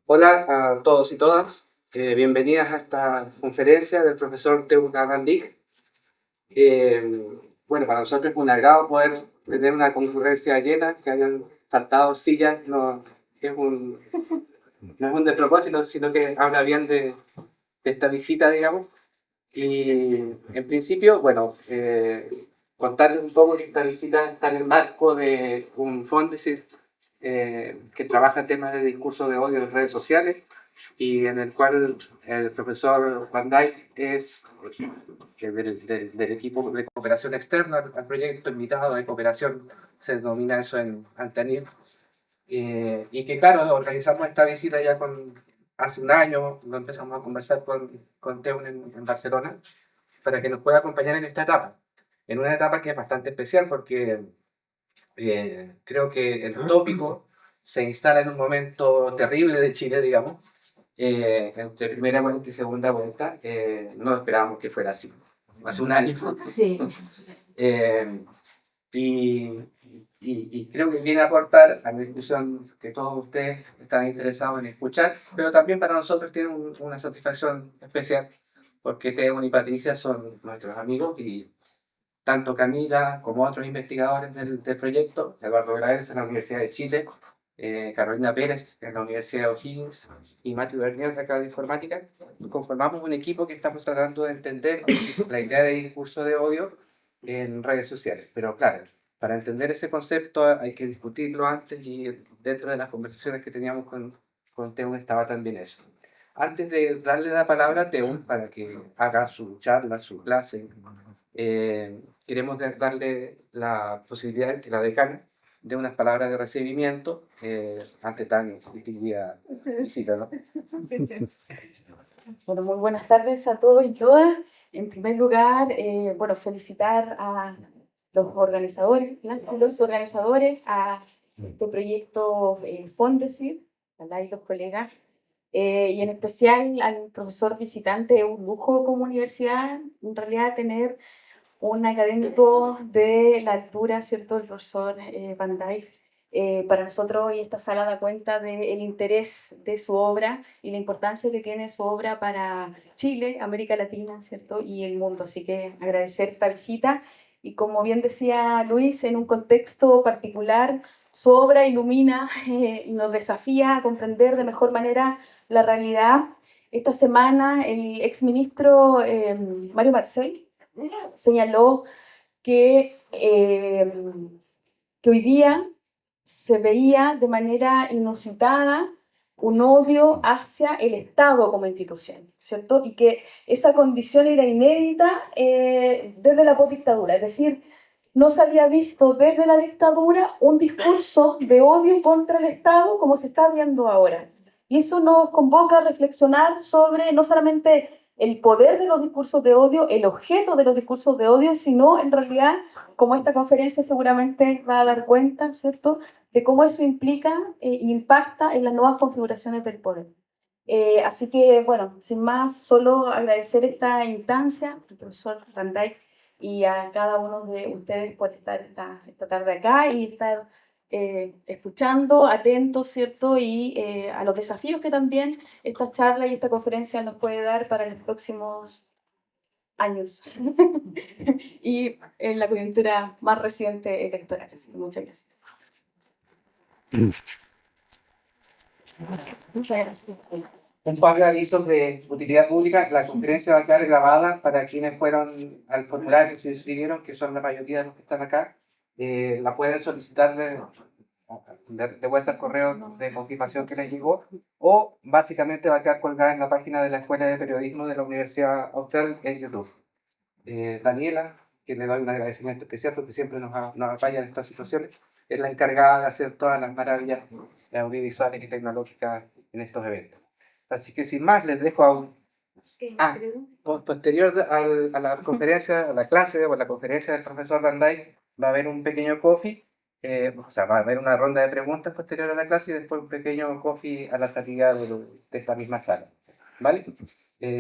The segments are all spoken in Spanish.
Hola a todos y todas, bienvenidas a esta conferencia del profesor Teuna Van Dijk. Bueno, para nosotros es un agrado poder tener una concurrencia llena, que hayan faltado sillas, no es un despropósito, sino que habla bien de esta visita, digamos. Y en principio, bueno, contarles un poco que esta visita está en el marco de un fondo que trabaja en temas de discurso de odio en redes sociales y en el cual el profesor Van Dijk es del equipo de cooperación externa al proyecto, invitado de cooperación, se denomina eso en Altanil. Y que claro, organizamos esta visita ya hace un año, lo empezamos a conversar con Teun en Barcelona, para que nos pueda acompañar en esta etapa. En una etapa que es bastante especial porque creo que el tópico se instala en un momento terrible de Chile, digamos, entre primera vuelta y segunda vuelta. No esperábamos que fuera así, hace un año. Sí. Eh, y, y creo que viene a aportar a la discusión que todos ustedes están interesados en escuchar, pero también para nosotros tiene una satisfacción especial, porque Teo y Patricia son nuestros amigos y tanto Camila como otros investigadores del proyecto, Eduardo Graves en la Universidad de Chile, Carolina Pérez en la Universidad de O'Higgins y Matthew Bernier de acá de Informática, conformamos un equipo que estamos tratando de entender la idea de discurso de odio en redes sociales. Pero claro, para entender ese concepto hay que discutirlo antes y dentro de las conversaciones que teníamos con Teun estaba también eso. Antes de darle la palabra a Teun para que haga su charla, su clase, queremos darle la posibilidad de que la decana dé unas palabras de recibimiento ante tan distinguida visita, ¿no? Bueno, muy buenas tardes a todos y todas. En primer lugar, bueno, felicitar a los organizadores, a este proyecto Fondesit, y los colegas, y en especial al profesor visitante. Es un lujo como universidad, en realidad, tener un académico de la altura, ¿cierto? El profesor Van Dijk. Para nosotros, y esta sala da cuenta del interés de su obra y la importancia que tiene su obra para Chile, América Latina, ¿cierto? Y el mundo. Así que agradecer esta visita. Y como bien decía Luis, en un contexto particular, su obra ilumina y nos desafía a comprender de mejor manera la realidad. Esta semana, el exministro Mario Marcel señaló que hoy día se veía de manera inusitada un odio hacia el Estado como institución, ¿cierto? Y que esa condición era inédita desde la postdictadura, es decir, no se había visto desde la dictadura un discurso de odio contra el Estado como se está viendo ahora. Y eso nos convoca a reflexionar sobre no solamente el poder de los discursos de odio, el objeto de los discursos de odio, sino en realidad, como esta conferencia seguramente va a dar cuenta, ¿cierto?, de cómo eso implica e impacta en las nuevas configuraciones del poder. Así que, bueno, sin más, solo agradecer esta instancia al profesor Van Dijk y a cada uno de ustedes por estar esta tarde acá y estar escuchando, atentos, ¿cierto? Y a los desafíos que también esta charla y esta conferencia nos puede dar para los próximos años y en la coyuntura más reciente electoral. Así que muchas gracias. Un par de avisos de utilidad pública. La conferencia va a quedar grabada para quienes fueron al formulario y se inscribieron, que son la mayoría de los que están acá. La pueden solicitar de vuelta al correo de confirmación que les llegó, o básicamente va a quedar colgada en la página de la Escuela de Periodismo de la Universidad Austral en YouTube. Daniela, que le doy un agradecimiento especial porque siempre nos apoya en estas situaciones, es la encargada de hacer todas las maravillas audiovisuales y tecnológicas en estos eventos. Así que sin más, les dejo a un... posterior a la conferencia, a la clase o a la conferencia del profesor Van Dijk, va a haber un pequeño coffee, o sea, va a haber una ronda de preguntas posterior a la clase y después un pequeño coffee a la salida de esta misma sala. ¿Vale?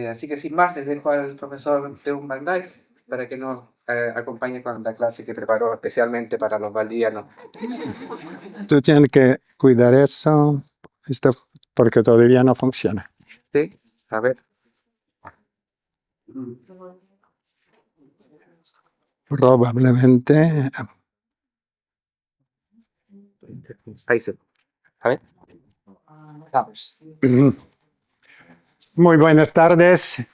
Así que sin más, les dejo al profesor Teun Van Dijk para que nos acompañe con la clase que preparó especialmente para los valdivianos. Tú tienes que cuidar eso. porque todavía no funciona. Sí, a ver. Probablemente. Ahí sí. A ver. Vamos. Muy buenas tardes.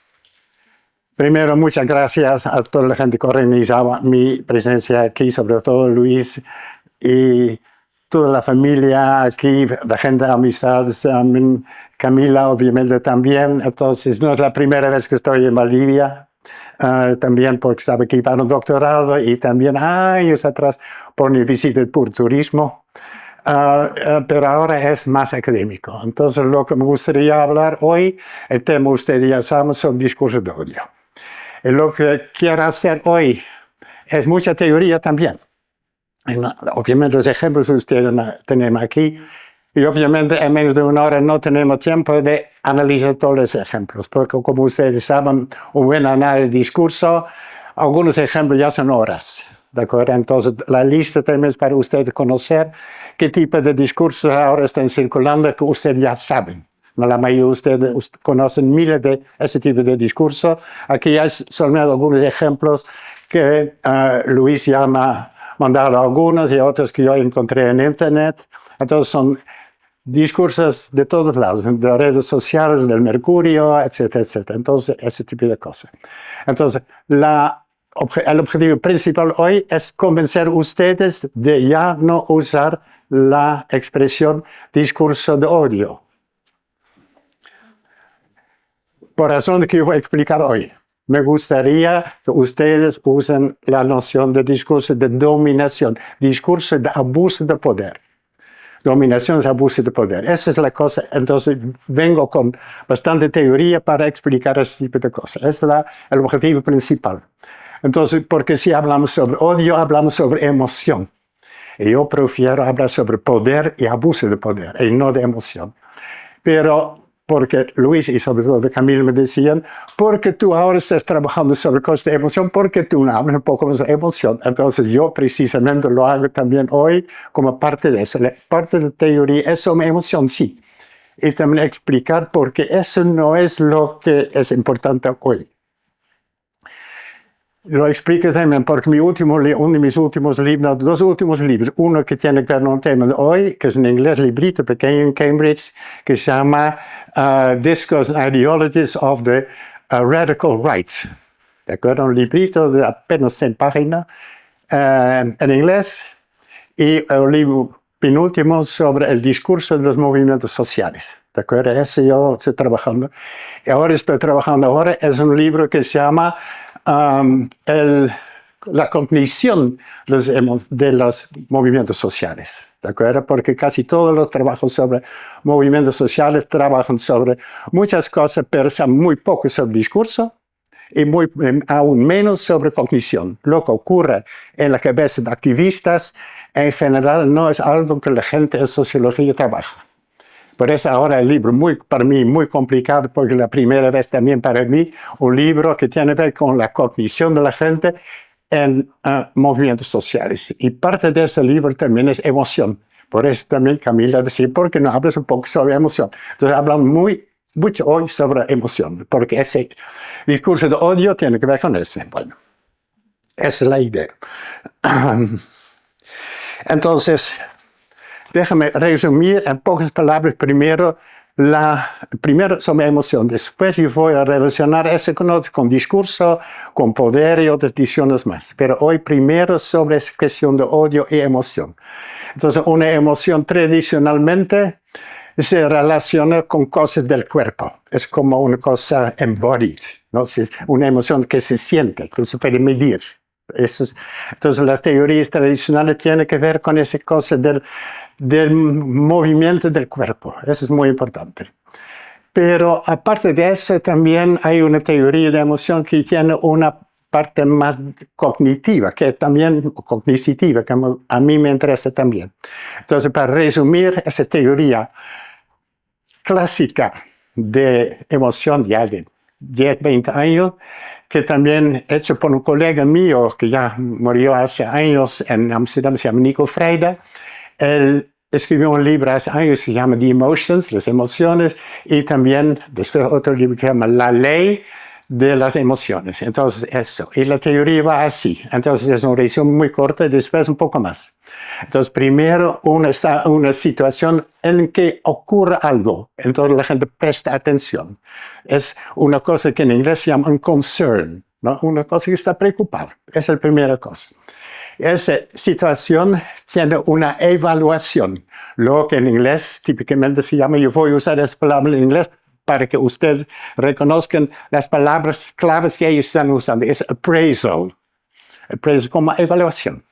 Primero, muchas gracias a toda la gente que organizaba mi presencia aquí, sobre todo Luis y toda la familia aquí, la gente de amistades, Camila obviamente también. Entonces, no es la primera vez que estoy en Bolivia, también porque estaba aquí para un doctorado y también años atrás por mi visita por turismo. Pero ahora es más académico. Entonces, lo que me gustaría hablar hoy, el tema ustedes ya saben, son discursos de odio. Y lo que quiero hacer hoy es mucha teoría también. Obviamente los ejemplos que ustedes tenemos aquí, y obviamente en menos de una hora no tenemos tiempo de analizar todos los ejemplos, porque como ustedes saben, un buen análisis de discurso, algunos ejemplos ya son horas. ¿De acuerdo? Entonces, la lista también es para ustedes conocer qué tipo de discursos ahora están circulando que ustedes ya saben. La mayoría de ustedes conocen miles de ese tipo de discursos. Aquí hay solamente algunos ejemplos que Luis ya me ha mandado algunos y otros que yo encontré en internet. Entonces son discursos de todos lados, de redes sociales, del Mercurio, etcétera, etcétera. Entonces, ese tipo de cosas. Entonces, el objetivo principal hoy es convencer a ustedes de ya no usar la expresión discurso de odio. Por razón que yo voy a explicar hoy. Me gustaría que ustedes usen la noción de discurso de dominación, discurso de abuso de poder. Dominación es abuso de poder. Esa es la cosa. Entonces, vengo con bastante teoría para explicar ese tipo de cosas. Ese es el objetivo principal. Entonces, porque si hablamos sobre odio, hablamos sobre emoción. Y yo prefiero hablar sobre poder y abuso de poder, y no de emoción. Pero porque Luis y sobre todo Camila me decían, porque tú ahora estás trabajando sobre cosas de emoción, porque tú no hablas un poco de emoción. Entonces yo precisamente lo hago también hoy como parte de eso. La parte de teoría es sobre emoción, sí. Y también explicar por qué eso no es lo que es importante hoy. Lo explico también porque uno de mis últimos libros, dos últimos libros, uno que tiene que ver con un tema de hoy, que es en inglés, librito pequeño en Cambridge, que se llama Discourse and Ideologies of the Radical Right. ¿De acuerdo? Un librito de apenas 100 páginas en inglés, y un libro penúltimo sobre el discurso de los movimientos sociales. ¿De acuerdo? Ese yo estoy trabajando. Y ahora estoy trabajando, es un libro que se llama la cognición de los movimientos sociales, ¿de acuerdo? Porque casi todos los trabajos sobre movimientos sociales trabajan sobre muchas cosas, pero son muy poco sobre discurso y aún menos sobre cognición. Lo que ocurre en la cabeza de activistas en general no es algo que la gente en sociología trabaja. Por eso ahora el libro para mí muy complicado, porque la primera vez también para mí un libro que tiene que ver con la cognición de la gente en movimientos sociales. Y parte de ese libro también es emoción. Por eso también Camila decía, ¿por qué no hablas un poco sobre emoción? Entonces hablamos mucho hoy sobre emoción, porque ese discurso de odio tiene que ver con ese. Bueno, esa es la idea. Entonces, déjame resumir en pocas palabras primero sobre emoción. Después yo voy a relacionar eso con discurso, con poder y otras decisiones más. Pero hoy primero sobre esa cuestión de odio y emoción. Entonces, una emoción tradicionalmente se relaciona con cosas del cuerpo. Es como una cosa embodied, ¿no? Una emoción que se siente, que se puede medir. Entonces las teorías tradicionales tienen que ver con esa cosa del movimiento del cuerpo. Eso es muy importante. Pero aparte de eso también hay una teoría de emoción que tiene una parte más cognitiva, que a mí me interesa también. Entonces, para resumir esa teoría clásica de emoción ya de 10, 20 años, que también hecho por un colega mío que ya murió hace años en Amsterdam, se llama Nico Freida. Él escribió un libro hace años que se llama The Emotions, las emociones, y también después otro libro que se llama La Ley de las Emociones. Entonces, eso. Y la teoría va así. Entonces, es una reacción muy corta y después un poco más. Entonces, primero una situación en que ocurre algo. Entonces, la gente presta atención. Es una cosa que en inglés se llama un concern, ¿no? Una cosa que está preocupada. Esa es la primera cosa. Esa situación tiene una evaluación, lo que en inglés típicamente se llama, yo voy a usar esa palabra en inglés para que ustedes reconozcan las palabras claves que ellos están usando, es appraisal, appraisal como evaluación.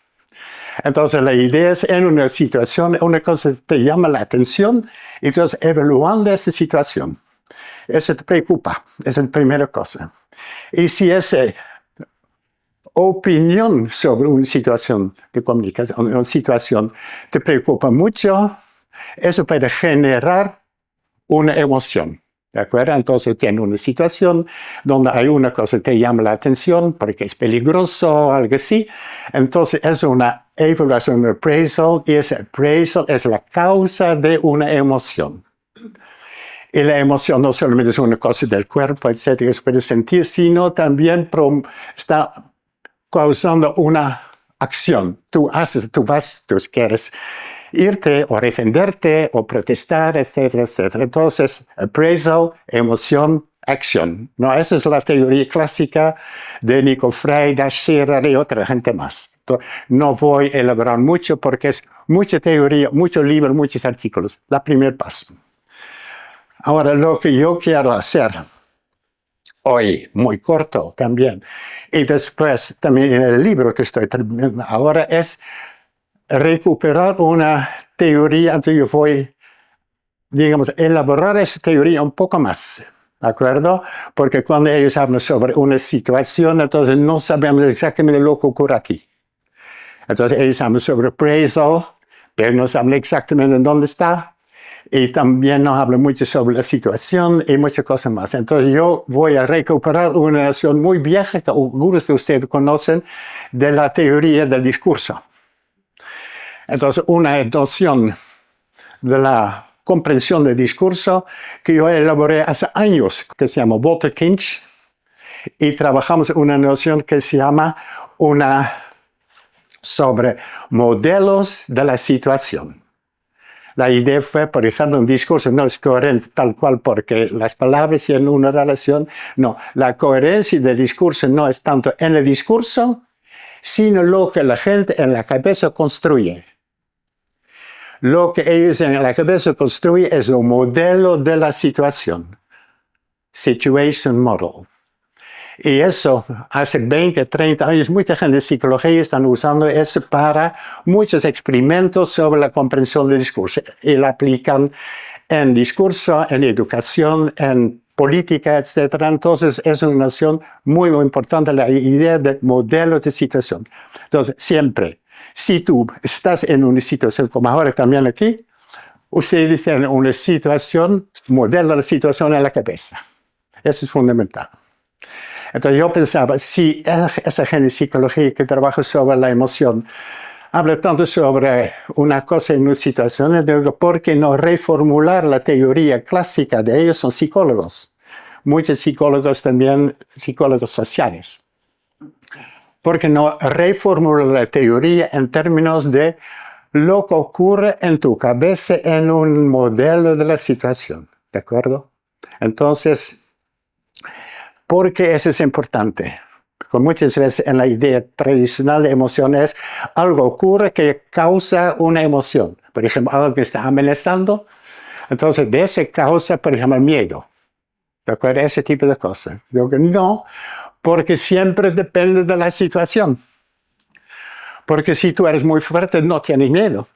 Entonces la idea es en una situación, una cosa te llama la atención, y entonces evaluando esa situación, eso te preocupa, esa es la primera cosa. Y si esa opinión sobre una situación de comunicación, una situación te preocupa mucho, eso puede generar una emoción. ¿De acuerdo? Entonces tiene una situación donde hay una cosa que llama la atención porque es peligroso o algo así. Entonces es una evaluación, un appraisal, y ese appraisal es la causa de una emoción. Y la emoción no solamente es una cosa del cuerpo, etcétera, que se puede sentir, sino también está causando una acción. Tú vas, tú quieres irte o defenderte o protestar, etcétera, etcétera. Entonces, appraisal, emoción, acción. ¿No? Esa es la teoría clásica de Nico Freire, Scherer y otra gente más. Entonces, no voy a elaborar mucho porque es mucha teoría, muchos libros, muchos artículos. La primer paso. Ahora, lo que yo quiero hacer hoy, muy corto también, y después también en el libro que estoy terminando ahora, es recuperar una teoría. Entonces yo voy, digamos, elaborar esa teoría un poco más, ¿de acuerdo? Porque cuando ellos hablan sobre una situación, entonces no sabemos exactamente lo que ocurre aquí. Entonces ellos hablan sobre appraisal, pero no saben exactamente dónde está. Y también nos habla mucho sobre la situación y muchas cosas más. Entonces yo voy a recuperar una noción muy vieja que algunos de ustedes conocen, de la teoría del discurso. Entonces una noción de la comprensión del discurso que yo elaboré hace años, que se llama Walter Kinch, y trabajamos una noción que se llama sobre modelos de la situación. La idea fue, por ejemplo, un discurso no es coherente tal cual porque las palabras tienen una relación. No, la coherencia del discurso no es tanto en el discurso, sino lo que la gente en la cabeza construye. Lo que ellos en la cabeza construyen es un modelo de la situación. Situation model. Y eso, hace 20, 30 años, mucha gente de psicología están usando eso para muchos experimentos sobre la comprensión del discurso. Y la aplican en discurso, en educación, en política, etc. Entonces, es una noción muy, muy importante, la idea de modelo de situación. Entonces, siempre, si tú estás en una situación, como ahora también aquí, ustedes tienen una situación, modelo de la situación en la cabeza. Eso es fundamental. Entonces yo pensaba, si esa gente de psicología que trabaja sobre la emoción habla tanto sobre una cosa en una situación, ¿por qué no reformular la teoría clásica de ellos? Son psicólogos. Muchos psicólogos también, psicólogos sociales. ¿Por qué no reformular la teoría en términos de lo que ocurre en tu cabeza en un modelo de la situación? ¿De acuerdo? Entonces, ¿por qué eso es importante? Porque muchas veces en la idea tradicional de emoción es algo ocurre que causa una emoción. Por ejemplo, algo que está amenazando. Entonces, de esa causa, por ejemplo, el miedo. ¿De acuerdo? Ese tipo de cosas. Digo que no, porque siempre depende de la situación. Porque si tú eres muy fuerte, no tienes miedo.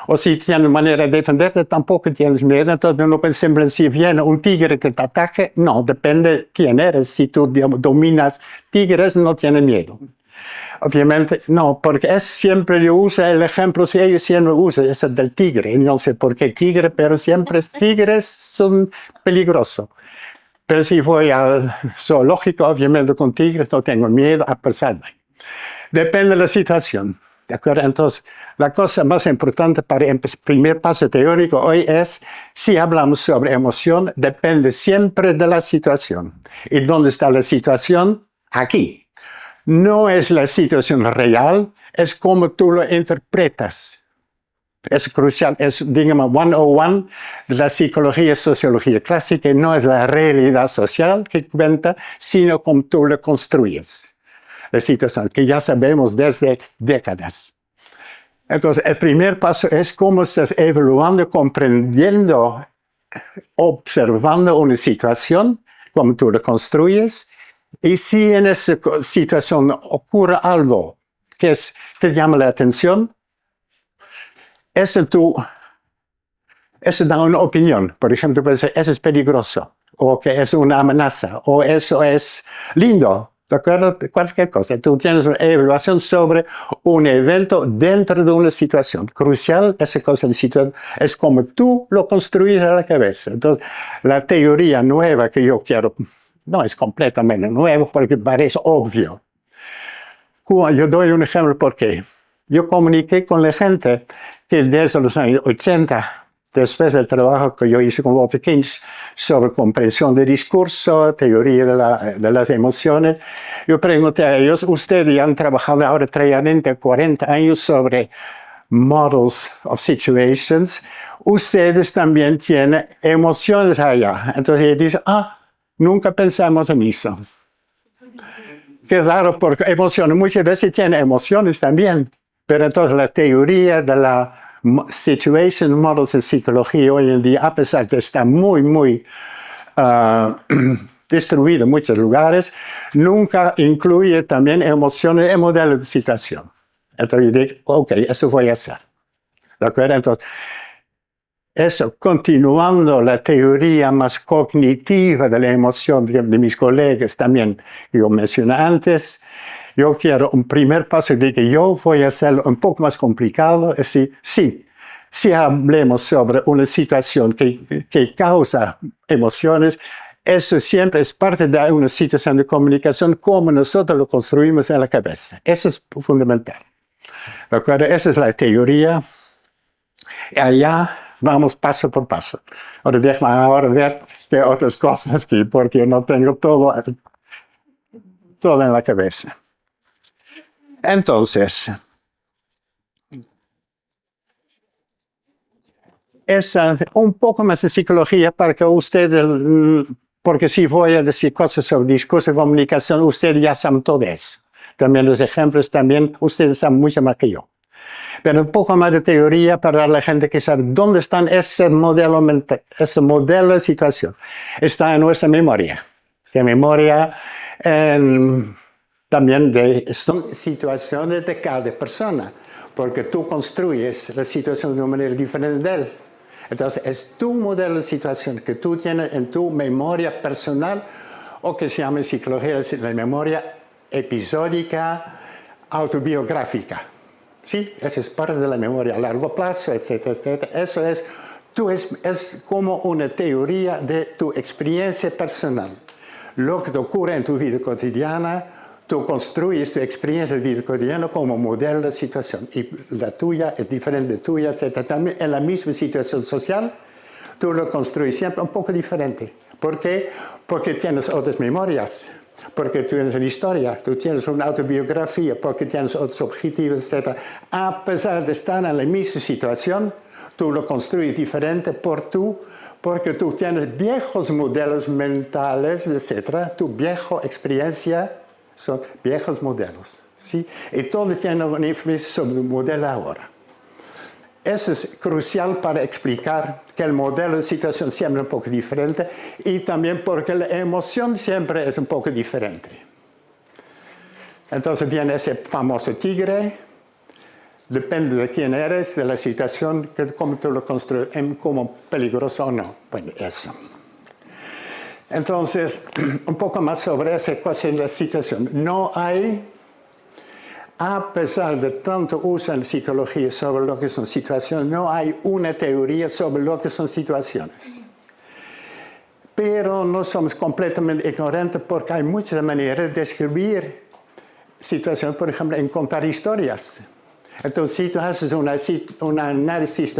O si tienes manera de defenderte, tampoco tienes miedo. Entonces no puedes siempre decir, viene un tigre que te ataque. No, depende quién eres. Si tú dominas tigres, no tienes miedo. Obviamente, no, porque es siempre yo uso el ejemplo, si ellos siempre usan, es el del tigre. No sé por qué tigre, pero siempre tigres son peligrosos. Pero si voy al zoológico, obviamente con tigres no tengo miedo a pesar de. Depende de la situación. ¿De acuerdo? Entonces, la cosa más importante para el primer paso teórico hoy es, si hablamos sobre emoción, depende siempre de la situación. ¿Y dónde está la situación? Aquí. No es la situación real, es como tú lo interpretas. Es crucial, es, digamos, 101 de la psicología y sociología clásica. No es la realidad social que cuenta, sino cómo tú lo construyes. La situación que ya sabemos desde décadas. Entonces, el primer paso es cómo estás evaluando, comprendiendo, observando una situación, cómo tú la construyes, y si en esa situación ocurre algo que te llama la atención, eso da una opinión. Por ejemplo, puede ser, eso es peligroso, o que es una amenaza, o eso es lindo. ¿De acuerdo? Cualquier cosa. Tú tienes una evaluación sobre un evento dentro de una situación. Crucial, esa cosa de situación es como tú lo construyes a la cabeza. Entonces, la teoría nueva que yo quiero, no es completamente nueva porque parece obvio. Yo doy un ejemplo porque yo comuniqué con la gente que desde los años 80, después del trabajo que yo hice con Walter Kinch sobre comprensión de discurso, teoría de las emociones, yo pregunté a ellos, ustedes ya han trabajado ahora 40 años sobre models of situations, ustedes también tienen emociones allá. Entonces ellos dicen, nunca pensamos en eso. Claro, porque emociones, muchas veces tienen emociones también, pero entonces la teoría de la situation models en psicología hoy en día, a pesar de estar muy distribuido en muchos lugares, nunca incluye también emociones en modelos de situación. Entonces yo digo, ok, eso voy a hacer. ¿De acuerdo? Entonces, eso, continuando la teoría más cognitiva de la emoción de mis colegas también, que yo mencioné antes, yo quiero un primer paso de que yo voy a hacerlo un poco más complicado, es decir, si hablemos sobre una situación que causa emociones, eso siempre es parte de una situación de comunicación como nosotros lo construimos en la cabeza. Eso es fundamental. ¿De acuerdo? Esa es la teoría. Y allá vamos paso por paso. Ahora déjame ver qué otras cosas, porque yo no tengo todo en la cabeza. Entonces, es un poco más de psicología para que ustedes, porque si voy a decir cosas sobre discurso y comunicación, ustedes ya saben todo eso. También los ejemplos, también ustedes saben mucho más que yo. Pero un poco más de teoría para la gente que sabe dónde está ese modelo mental, ese modelo de situación. Está en nuestra memoria. Esta memoria también son situaciones de cada persona, porque tú construyes la situación de una manera diferente de él. Entonces, es tu modelo de situación que tú tienes en tu memoria personal, o que se llama en psicología la memoria episódica autobiográfica. Sí, eso es parte de la memoria a largo plazo, etcétera, etcétera. Eso es como una teoría de tu experiencia personal. Lo que te ocurre en tu vida cotidiana, tú construyes tu experiencia de vida cotidiana como modelo de situación. Y la tuya es diferente de tuya, etcétera. También en la misma situación social, tú lo construyes siempre un poco diferente. ¿Por qué? Porque tienes otras memorias. Porque tú tienes una historia, tú tienes una autobiografía, porque tienes otros objetivos, etc. A pesar de estar en la misma situación, tú lo construyes diferente porque tú tienes viejos modelos mentales, etc. Tu vieja experiencia son viejos modelos, ¿sí? Y todo tiene una influencia sobre el modelo ahora. Eso es crucial para explicar que el modelo de situación siempre es un poco diferente y también porque la emoción siempre es un poco diferente. Entonces viene ese famoso tigre, depende de quién eres, de la situación, cómo tú lo construyes, como peligroso o no. Bueno, eso. Entonces, un poco más sobre esa cosa de la situación. No hay... A pesar de tanto uso en psicología sobre lo que son situaciones, no hay una teoría sobre lo que son situaciones. Pero no somos completamente ignorantes porque hay muchas maneras de describir situaciones, por ejemplo, en contar historias. Entonces, si tú haces un análisis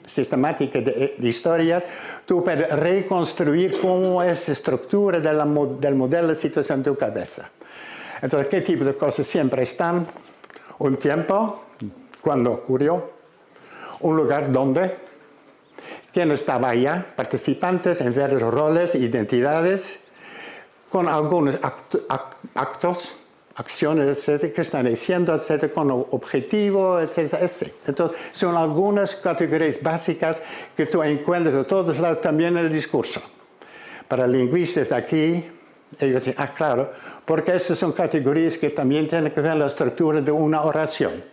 sistemático de historias, tú puedes reconstruir cómo es la estructura del modelo de situación en tu cabeza. Entonces, ¿qué tipo de cosas siempre están? Un tiempo, cuando ocurrió, un lugar donde, quién estaba allá, participantes en varios roles, identidades, con algunos actos, acciones, etcétera, que están haciendo, etcétera, con objetivo, etcétera, etcétera. Entonces, son algunas categorías básicas que tú encuentras de todos lados también en el discurso. Para lingüistas de aquí, ellos dicen, claro, porque esas son categorías que también tienen que ver la estructura de una oración.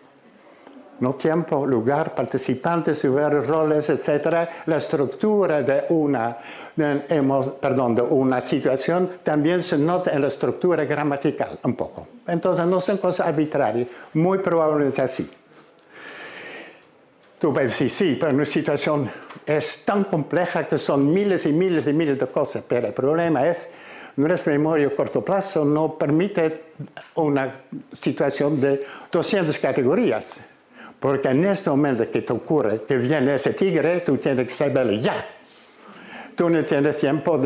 No tiempo, lugar, participantes, lugares, roles, etc. La estructura de una situación también se nota en la estructura gramatical un poco. Entonces no son cosas arbitrarias, muy probablemente así. Tú puedes decir, sí, pero una situación es tan compleja que son miles y miles y miles de cosas, pero el problema es nuestra memoria a corto plazo no permite una situación de 200 categorías. Porque en este momento que te ocurre que viene ese tigre, tú tienes que saberlo ya. Tú no tienes tiempo,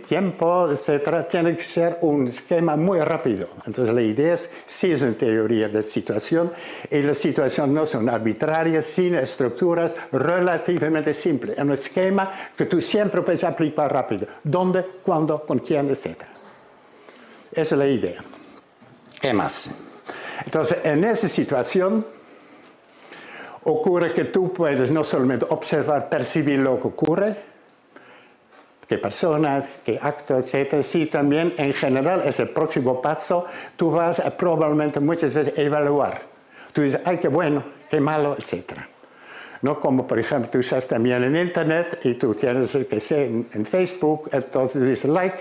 tiempo, etc. Tiene que ser un esquema muy rápido. Entonces la idea es, sí es una teoría de situación, y las situaciones no son arbitrarias, sino estructuras relativamente simples. Es un esquema que tú siempre puedes aplicar rápido. ¿Dónde, cuándo, con quién, etc. Esa es la idea. ¿Qué más? Entonces, en esa situación, ocurre que tú puedes no solamente observar, percibir lo que ocurre, qué persona, qué acto, etc. Sí, también en general es el próximo paso, tú vas a probablemente muchas veces evaluar. Tú dices, ay, qué bueno, qué malo, etc. No como, por ejemplo, tú estás también en Internet y tú tienes, que sé, en Facebook, entonces tú dices like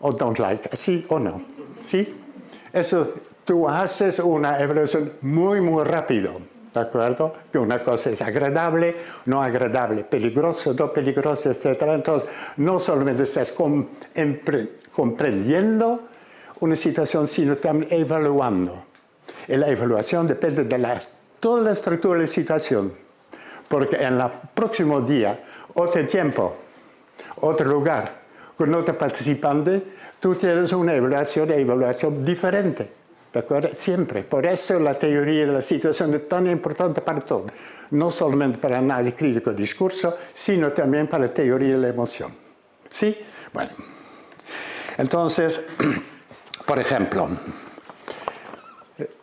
o don't like, sí o no. ¿Sí? Eso, tú haces una evaluación muy, muy rápido. ¿De acuerdo? Que una cosa es agradable, no agradable, peligroso, no peligroso, etc. Entonces, no solamente estás comprendiendo una situación, sino también evaluando. Y la evaluación depende de toda la estructura de la situación. Porque en el próximo día, otro tiempo, otro lugar, con otro participante, tú tienes una evaluación diferente. ¿De acuerdo? Siempre. Por eso la teoría de la situación es tan importante para todo. No solamente para el análisis crítico del discurso, sino también para la teoría de la emoción. ¿Sí? Bueno. Entonces, por ejemplo,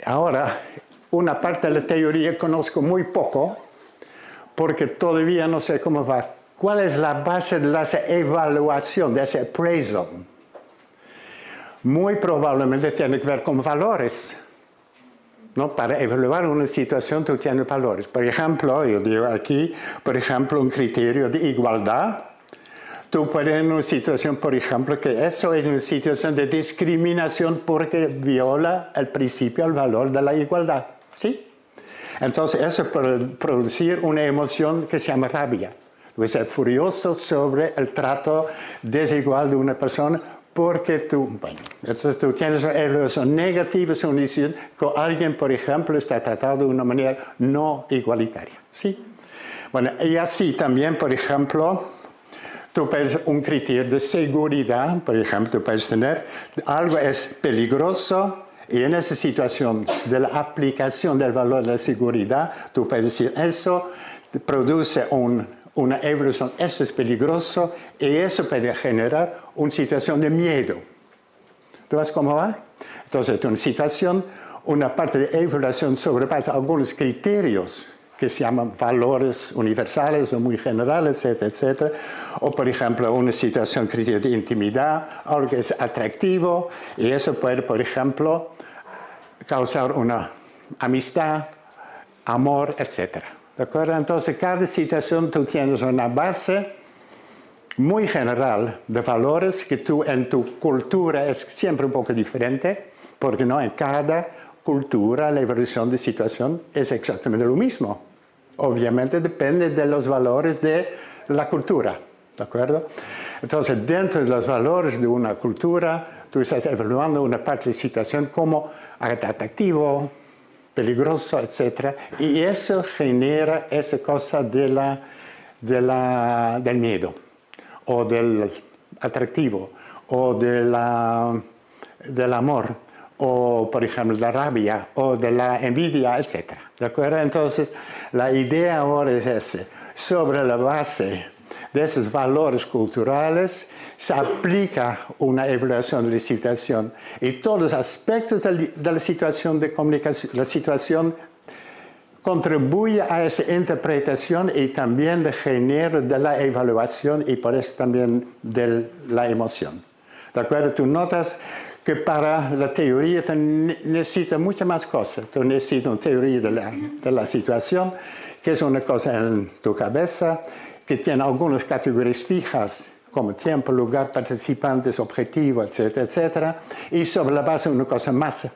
ahora una parte de la teoría conozco muy poco, porque todavía no sé cómo va. ¿Cuál es la base de esa evaluación, de ese appraisal? Muy probablemente tiene que ver con valores. ¿No? Para evaluar una situación tú tienes valores. Por ejemplo, yo digo aquí, por ejemplo, un criterio de igualdad. Tú puedes en una situación, por ejemplo, que eso es una situación de discriminación porque viola el principio, el valor de la igualdad. ¿Sí? Entonces eso puede producir una emoción que se llama rabia. Puedes ser furioso sobre el trato desigual de una persona porque entonces tú tienes una evaluación negativa, es una decisión que alguien, por ejemplo, está tratado de una manera no igualitaria. ¿Sí? Bueno, y así también, por ejemplo, tú puedes un criterio de seguridad, por ejemplo, tú puedes tener algo es peligroso y en esa situación de la aplicación del valor de la seguridad, tú puedes decir eso produce una evolución, eso es peligroso y eso puede generar una situación de miedo. ¿Tú ves cómo va? Entonces, una situación, una parte de evaluación sobrepasa algunos criterios que se llaman valores universales o muy generales, etcétera, etcétera. O, por ejemplo, una situación criterio de intimidad, algo que es atractivo, y eso puede, por ejemplo, causar una amistad, amor, etcétera. ¿De acuerdo? Entonces, cada situación tú tienes una base muy general de valores que tú en tu cultura es siempre un poco diferente, porque no en cada cultura la evolución de situación es exactamente lo mismo. Obviamente depende de los valores de la cultura, ¿de acuerdo? Entonces, dentro de los valores de una cultura, tú estás evaluando una parte de la situación como atractivo, peligroso, etc. Y eso genera esa cosa del miedo, o del atractivo, o del amor, o por ejemplo la rabia, o de la envidia, etc. ¿De acuerdo? Entonces, la idea ahora es esa. Sobre la base de esos valores culturales se aplica una evaluación de la situación y todos los aspectos de la situación de comunicación, la situación contribuye a esa interpretación y también de género de la evaluación y por eso también de la emoción. ¿De acuerdo? Tú notas que para la teoría te necesitas muchas más cosas. Tú necesitas una teoría de la situación, que es una cosa en tu cabeza, que tiene algunas categorías fijas, como tiempo, lugar, participantes, objetivo, etcétera, etcétera. Y sobre la base de una cosa más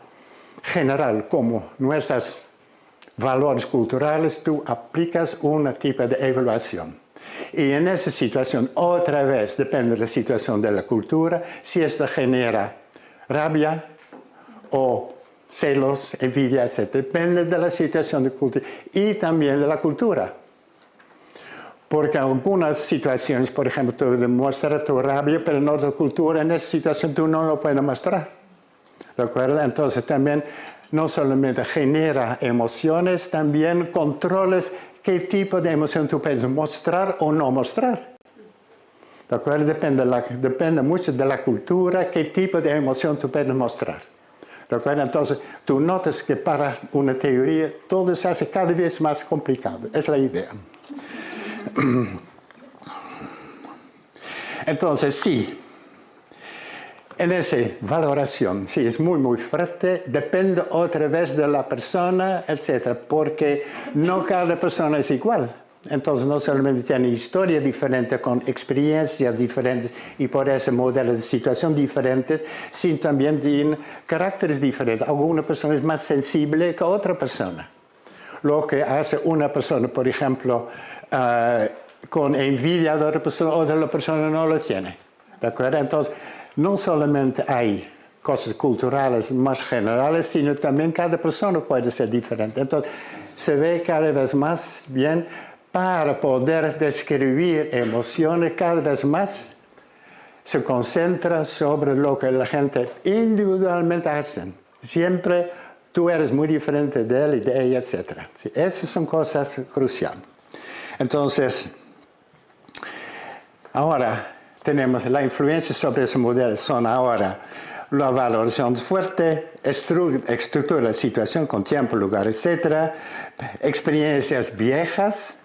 general, como nuestros valores culturales, tú aplicas un tipo de evaluación. Y en esa situación, otra vez, depende de la situación de la cultura, si esto genera rabia o celos, envidia, etc. Depende de la situación de cultura y también de la cultura. Porque en algunas situaciones, por ejemplo, tú demuestras tu rabia, pero en otra cultura, en esa situación tú no lo puedes mostrar. ¿De acuerdo? Entonces también no solamente genera emociones, también controles qué tipo de emoción tú puedes mostrar o no mostrar. ¿De acuerdo? Depende mucho de la cultura, qué tipo de emoción tú puedes mostrar. ¿De acuerdo? Entonces, tú notas que para una teoría todo se hace cada vez más complicado. Es la idea. Entonces, sí. En esa valoración, sí, es muy, muy fuerte, depende otra vez de la persona, etc. Porque no cada persona es igual. Entonces, no solamente tiene historia diferente, con experiencias diferentes y por ese modelo de situación diferentes, sino también tiene caracteres diferentes. Alguna persona es más sensible que otra persona. Lo que hace una persona, por ejemplo, con envidia de otra persona no lo tiene. ¿De acuerdo? Entonces, no solamente hay cosas culturales más generales, sino también cada persona puede ser diferente. Entonces, se ve cada vez más bien para poder describir emociones, cada vez más se concentra sobre lo que la gente individualmente hace. Siempre tú eres muy diferente de él y de ella, etc. Sí, esas son cosas cruciales. Entonces, ahora tenemos la influencia sobre esos modelos. Son ahora la valoración fuerte, estructura la situación con tiempo, lugar, etc. Experiencias viejas,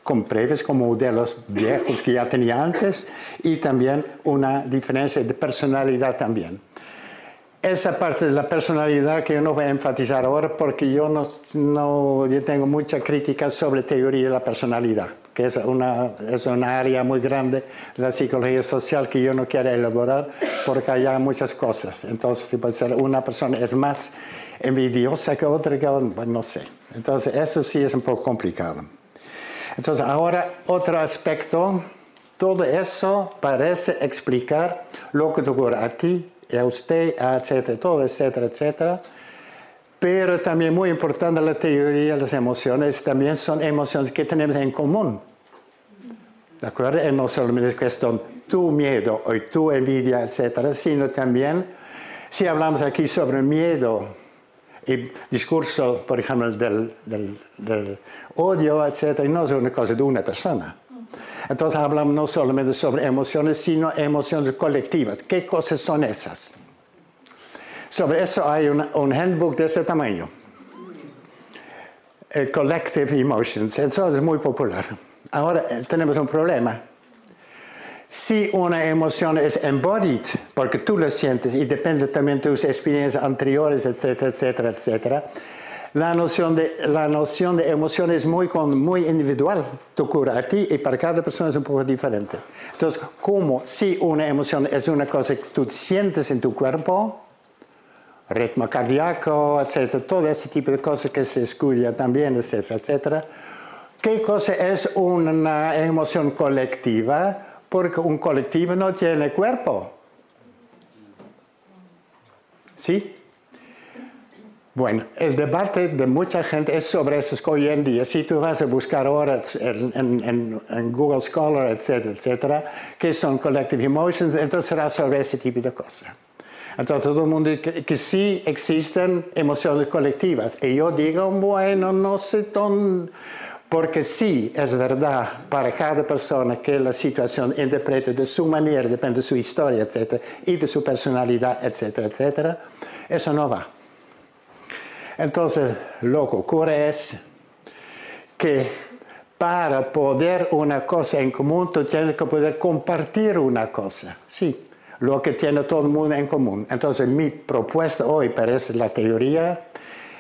con previos, con modelos viejos que ya tenía antes, y también una diferencia de personalidad también. Esa parte de la personalidad que yo no voy a enfatizar ahora porque yo tengo mucha crítica sobre teoría de la personalidad, que es una área muy grande de la psicología social que yo no quiero elaborar porque hay muchas cosas. Entonces, si puede ser una persona es más envidiosa que otra, no sé. Entonces, eso sí es un poco complicado. Entonces, ahora otro aspecto, todo eso parece explicar lo que te ocurre a ti, a usted, etcétera, todo, etcétera, etcétera. Pero también muy importante la teoría de las emociones, también son emociones que tenemos en común. ¿De acuerdo? Y no solamente es cuestión tu miedo o tu envidia, etcétera, sino también, si hablamos aquí sobre miedo y discurso, por ejemplo, del odio, etcétera, no es una cosa de una persona. Entonces hablamos no solamente sobre emociones, sino emociones colectivas. ¿Qué cosas son esas? Sobre eso hay un handbook de ese tamaño. Collective Emotions. Eso es muy popular. Ahora tenemos un problema. Si una emoción es embodied, porque tú lo sientes y depende también de tus experiencias anteriores, etcétera, etcétera, etcétera, la noción de emoción es muy individual. Te ocurre a ti y para cada persona es un poco diferente. Entonces, como si una emoción es una cosa que tú sientes en tu cuerpo, ritmo cardíaco, etcétera, todo ese tipo de cosas que se estudia también, etcétera, etcétera. ¿Qué cosa es una emoción colectiva? Porque un colectivo no tiene cuerpo. ¿Sí? Bueno, el debate de mucha gente es sobre eso hoy en día. Si tú vas a buscar ahora en Google Scholar, etcétera, etcétera, qué son collective emotions, entonces será sobre ese tipo de cosas. Entonces todo el mundo dice que sí existen emociones colectivas. Y yo digo, bueno, no sé tan... Porque sí, es verdad para cada persona que la situación interprete de su manera, depende de su historia, etcétera, y de su personalidad, etcétera, etcétera. Eso no va. Entonces, lo que ocurre es que para poder una cosa en común, tú tienes que poder compartir una cosa. Sí, lo que tiene todo el mundo en común. Entonces, mi propuesta hoy, para la teoría,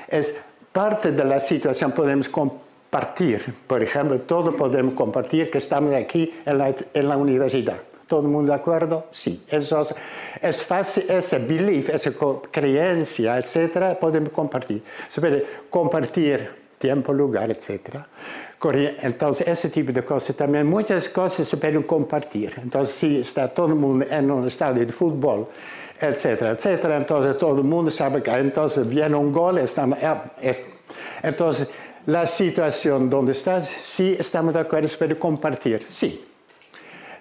es parte de la situación podemos compartir. Por ejemplo, todos podemos compartir que estamos aquí en la universidad. ¿Todo el mundo de acuerdo? Sí. Eso es fácil, ese belief, esa creencia, etcétera, podemos compartir. Se puede compartir tiempo, lugar, etcétera. Entonces, ese tipo de cosas también, muchas cosas se pueden compartir. Entonces, si está todo el mundo en un estadio de fútbol, etcétera, etcétera, entonces todo el mundo sabe que entonces viene un gol, entonces, la situación donde estás, sí estamos de acuerdo, se puede compartir, sí.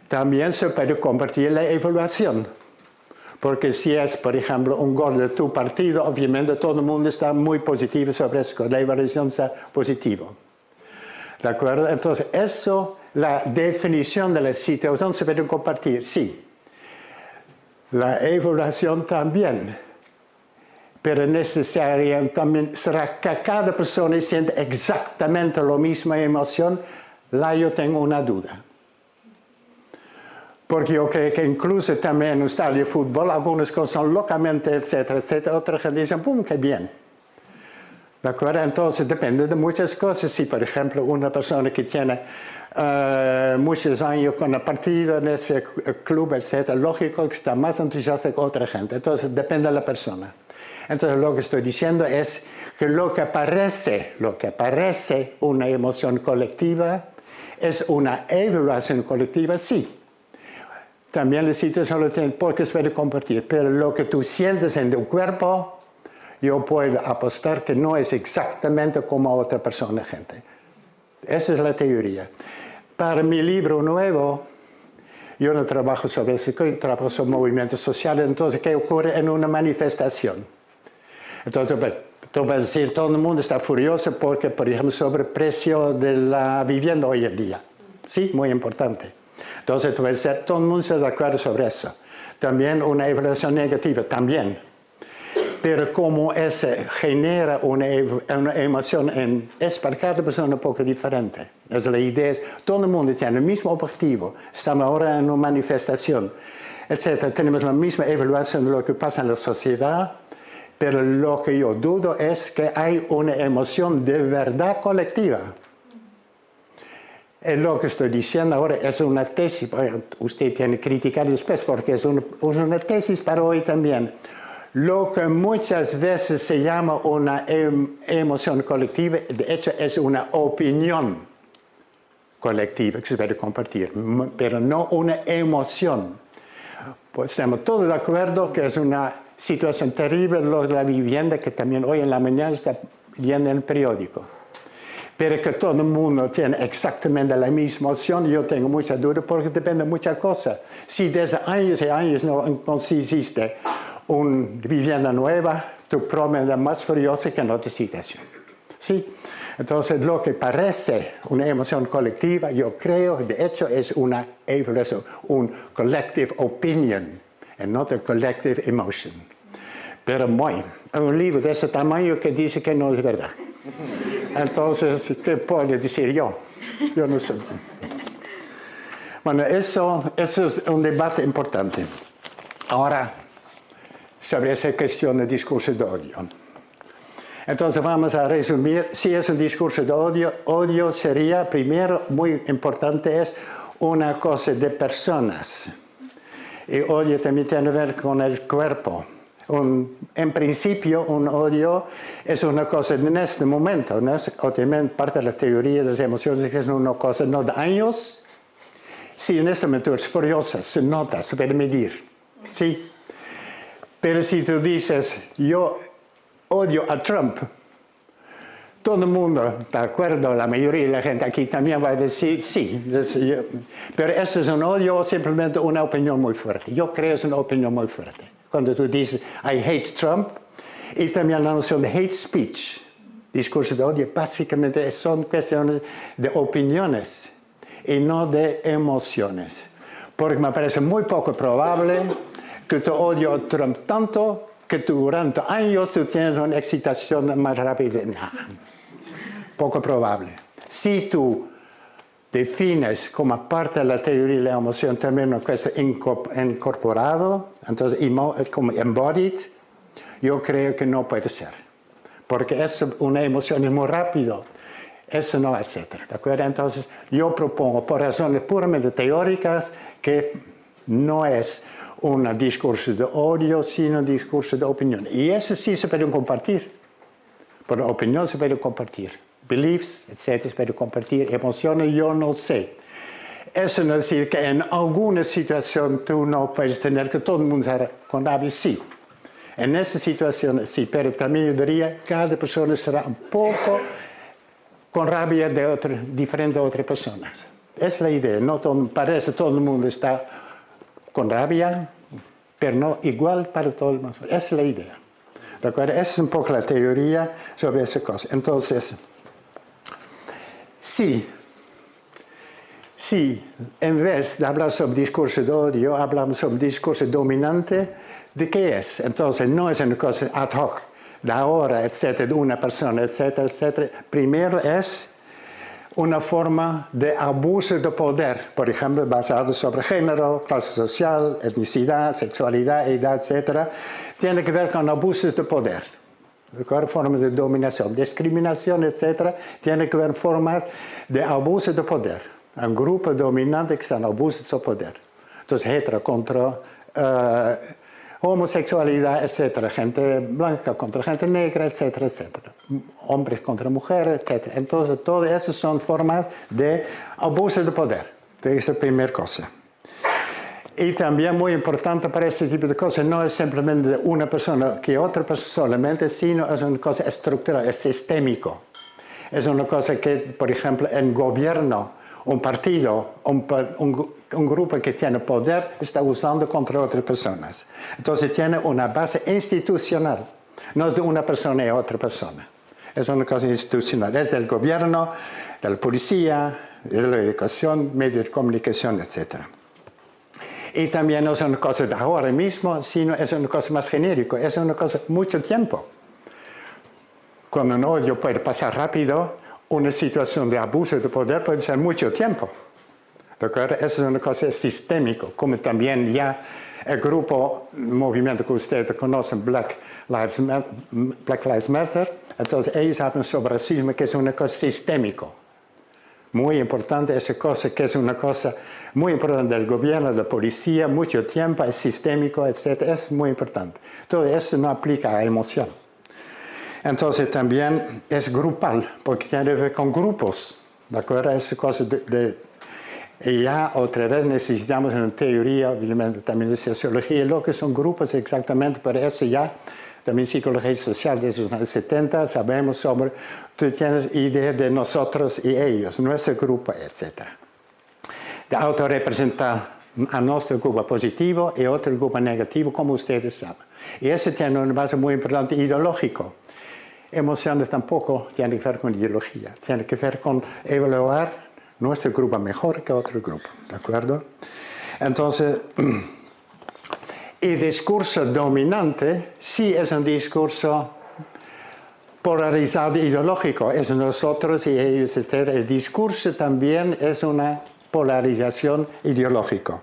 También se puede compartir la evaluación, porque si es, por ejemplo, un gol de tu partido, obviamente todo el mundo está muy positivo sobre eso, la evaluación está positiva. ¿De acuerdo? Entonces, eso, la definición de la situación se puede compartir, sí. La evaluación también, pero necesaria también será que cada persona siente exactamente la misma emoción, yo tengo una duda. Porque yo creo que incluso también en un estadio de fútbol, algunas cosas son locamente, etcétera, etcétera, otras gente dicen, ¡pum!, qué bien. ¿De acuerdo? Entonces depende de muchas cosas. Si, por ejemplo, una persona que tiene muchos años con el partido en ese club, etcétera, lógico que está más entusiasta que otra gente. Entonces depende de la persona. Entonces lo que estoy diciendo es que lo que parece una emoción colectiva es una evaluación colectiva, sí. También la situación lo tiene porque se puede compartir, pero lo que tú sientes en tu cuerpo, yo puedo apostar que no es exactamente como a otra persona, gente. Esa es la teoría. Para mi libro nuevo, yo no trabajo sobre eso, yo trabajo sobre movimientos sociales, entonces, ¿qué ocurre en una manifestación? Entonces, tú vas a decir, todo el mundo está furioso porque, por ejemplo, sobre el precio de la vivienda hoy en día. Sí, muy importante. Entonces, tú vas a decir, todo el mundo está de acuerdo sobre eso. También una evaluación negativa, también. Pero como ese genera una emoción, es para cada persona un poco diferente. Es la idea es, todo el mundo tiene el mismo objetivo. Estamos ahora en una manifestación, etc. Tenemos la misma evaluación de lo que pasa en la sociedad, pero lo que yo dudo es que hay una emoción de verdad colectiva. Lo que estoy diciendo ahora es una tesis, usted tiene que criticar después porque es una tesis para hoy también. Lo que muchas veces se llama una emoción colectiva, de hecho es una opinión colectiva que se puede compartir, pero no una emoción. Pues estamos todos de acuerdo que es una situación terrible lo de la vivienda que también hoy en la mañana está viendo en el periódico. Pero que todo el mundo tiene exactamente la misma emoción, yo tengo mucha duda porque depende de muchas cosas. Si desde años y años no consiste una vivienda nueva, tu problema es más furioso que en otra situación. ¿Sí? Entonces, lo que parece una emoción colectiva, yo creo, de hecho, es una evaluación, un collective opinion, and not a collective emotion. Pero muy, un libro de ese tamaño que dice que no es verdad. Entonces, ¿qué puedo decir yo? Yo no sé. Bueno, eso es un debate importante. Ahora, sobre esa cuestión de discurso de odio. Entonces vamos a resumir, si es un discurso de odio, odio sería, primero, muy importante, es una cosa de personas. Y odio también tiene que ver con el cuerpo. En principio, un odio es una cosa en este momento, ¿no? O también parte de la teoría de las emociones que es una cosa no de años. Sí, en este momento es furiosa, se nota, se puede medir. Sí. Pero si tú dices, yo odio a Trump, todo el mundo, de acuerdo, la mayoría de la gente aquí también va a decir sí, pero eso es un odio o simplemente una opinión muy fuerte. Yo creo que es una opinión muy fuerte. Cuando tú dices, I hate Trump, y también la noción de hate speech, discurso de odio, básicamente son cuestiones de opiniones y no de emociones. Porque me parece muy poco probable que tú odies a Trump tanto que durante años tú tienes una excitación más rápida. No, poco probable. Si tú defines como parte de la teoría de la emoción también una cuestión incorporado, entonces como embodied, yo creo que no puede ser. Porque es una emoción muy rápido. Eso no, etcétera. ¿De acuerdo? Entonces, yo propongo, por razones puramente teóricas, que no es un discurso de odio, sino un discurso de opinión. Y eso sí se puede compartir. Por opinión se puede compartir. Beliefs, etcétera, se puede compartir. Emociones, yo no sé. Eso no es decir que en alguna situación tú no puedes tener que todo el mundo sea con rabia, sí. En esa situación sí, pero también yo diría que cada persona será un poco con rabia diferente de otras personas. Es la idea, no parece que todo el mundo está con rabia, pero no igual para todo el mundo. Esa es la idea. ¿De acuerdo? Esa es un poco la teoría sobre esa cosa. Entonces, sí, en vez de hablar sobre discurso de odio, hablamos sobre discurso dominante, ¿de qué es? Entonces, no es una cosa ad hoc, de ahora, etcétera, de una persona, etcétera, etcétera. Primero es una forma de abuso de poder, por ejemplo, basado sobre género, clase social, etnicidad, sexualidad, edad, etcétera. Tiene que ver con abusos de poder, formas de dominación, discriminación, etcétera. Tiene que ver con formas de abuso de poder. Un grupo dominante que está en abuso de poder. Entonces, hetero contra homosexualidad, etcétera, gente blanca contra gente negra, etcétera, etcétera, hombres contra mujeres, etcétera. Entonces, todas esas son formas de abuso de poder. Esa es la primera cosa. Y también muy importante para este tipo de cosas, no es simplemente de una persona que otra persona solamente, sino es una cosa estructural, es sistémico. Es una cosa que, por ejemplo, en gobierno, un partido, un grupo que tiene poder está usando contra otras personas. Entonces tiene una base institucional, no es de una persona y otra persona. Es una cosa institucional, es del gobierno, de la policía, de la educación, medios de comunicación, etc. Y también no es una cosa de ahora mismo, sino es una cosa más genérica, es una cosa mucho tiempo. Cuando un odio puede pasar rápido, una situación de abuso de poder puede ser mucho tiempo. ¿De acuerdo? Eso es una cosa sistémica, como también ya el grupo, el movimiento que ustedes conocen, Black Lives Matter, entonces ellos hablan sobre racismo, que es una cosa sistémica. Muy importante esa cosa, que es una cosa muy importante del gobierno, de la policía, mucho tiempo, es sistémico, etc. Es muy importante. Todo eso no aplica a emoción. Entonces también es grupal, porque tiene que ver con grupos, ¿de acuerdo? Esa cosa y ya otra vez necesitamos una teoría, obviamente también de sociología, lo que son grupos exactamente, pero eso ya, también psicología social desde los años 70, sabemos sobre, tú tienes idea de nosotros y ellos, nuestro grupo, etc. De autorrepresentar a nuestro grupo positivo y otro grupo negativo, como ustedes saben. Y eso tiene una base muy importante ideológico. Emociones tampoco tienen que ver con ideología, tiene que ver con evaluar nuestro grupo mejor que otro grupo, ¿de acuerdo? Entonces, el discurso dominante sí es un discurso polarizado ideológico, es nosotros y ellos, etc. El discurso también es una polarización ideológica,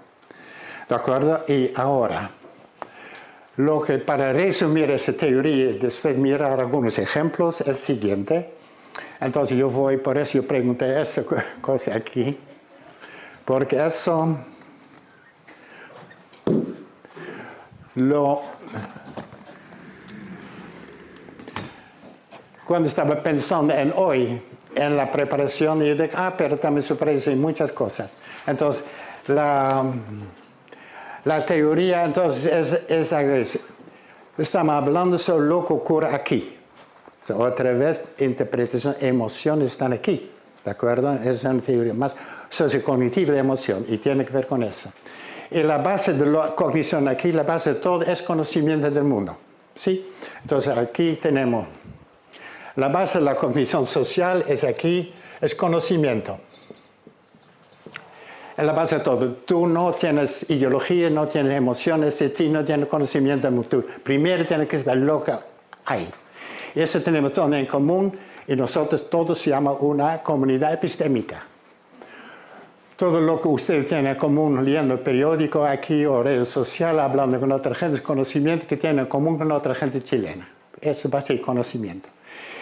¿de acuerdo? Y ahora, lo que para resumir esa teoría y después mirar algunos ejemplos es el siguiente. Entonces por eso yo pregunté esa cosa aquí, porque eso cuando estaba pensando en hoy, en la preparación, yo dije, pero también se parecen muchas cosas. Entonces, la teoría entonces es estamos hablando sobre lo que ocurre aquí. Otra vez, interpretación, emociones están aquí. ¿De acuerdo? Es una teoría más sociocognitiva de emoción y tiene que ver con eso. Y la base de la cognición aquí, la base de todo es conocimiento del mundo. ¿Sí? Entonces aquí tenemos la base de la cognición social, es aquí, es conocimiento. Es la base de todo. Tú no tienes ideología, no tienes emociones, si tú no tienes conocimiento, tú primero tienes que saber lo que hay. Y eso tenemos todo en común y nosotros todos se llama una comunidad epistémica. Todo lo que usted tiene en común leyendo el periódico aquí o redes sociales, hablando con otra gente, es conocimiento que tiene en común con otra gente chilena. Eso va a ser conocimiento.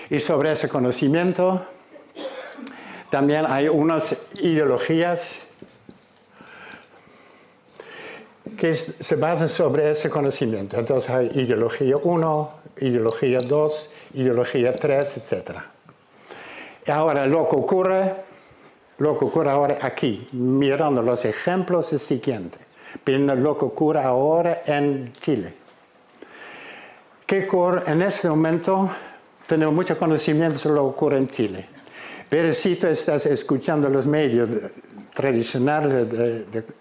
Y sobre ese conocimiento también hay unas ideologías que se basan sobre ese conocimiento. Entonces hay ideología 1, ideología 2, ideología 3, etc. Y ahora lo que ocurre ahora aquí, mirando los ejemplos, es el siguiente. Viendo lo que ocurre ahora en Chile. ¿Qué ocurre en este momento? Tenemos mucho conocimiento sobre lo que ocurre en Chile. Pero si tú estás escuchando los medios tradicionales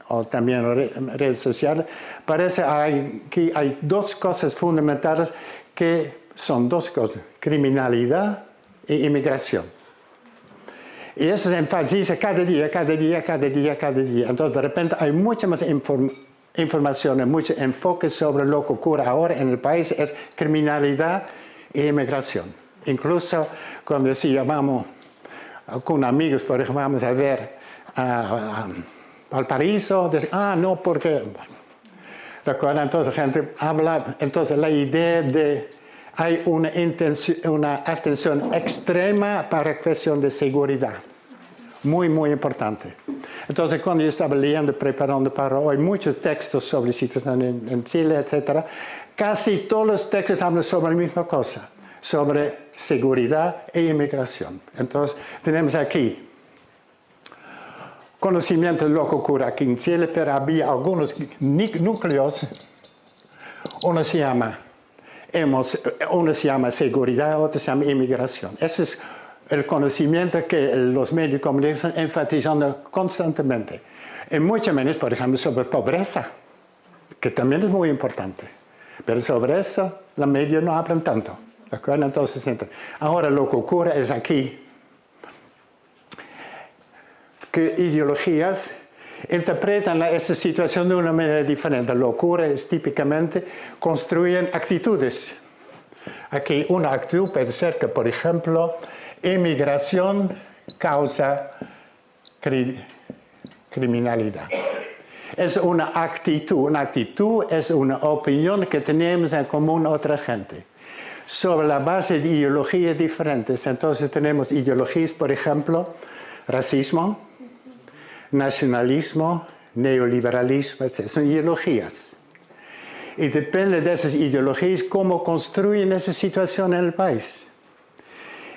o también redes sociales, parece que hay dos cosas fundamentales que son dos cosas, criminalidad e inmigración. Y eso se enfatiza cada día. Entonces de repente hay mucha más información, mucho enfoque sobre lo que ocurre ahora en el país, es criminalidad e inmigración. Incluso cuando decía, vamos con amigos, por ejemplo, vamos a ver al paraíso, no, porque... ¿De acuerdo? Entonces la gente habla, entonces la idea de hay una atención extrema para la cuestión de seguridad. Muy, muy importante. Entonces cuando yo estaba leyendo, preparando para hoy, muchos textos sobre la situación en Chile, etc., casi todos los textos hablan sobre la misma cosa, sobre seguridad e inmigración. Entonces tenemos aquí conocimiento de lo que ocurre aquí en Chile, pero había algunos núcleos, uno se llama seguridad, otro se llama inmigración. Ese es el conocimiento que los medios de comunicación están enfatizando constantemente. Y mucho menos, por ejemplo, sobre pobreza, que también es muy importante. Pero sobre eso, los medios no hablan tanto. ¿De acuerdo? Entonces, ahora lo que ocurre es aquí que ideologías interpretan esa situación de una manera diferente. Lo que ocurre es típicamente construyen actitudes. Aquí una actitud puede ser que, por ejemplo, inmigración causa criminalidad. Es una actitud es una opinión que tenemos en común otra gente. Sobre la base de ideologías diferentes, entonces tenemos ideologías, por ejemplo, racismo, nacionalismo, neoliberalismo, etc. Son ideologías. Y depende de esas ideologías cómo construyen esa situación en el país.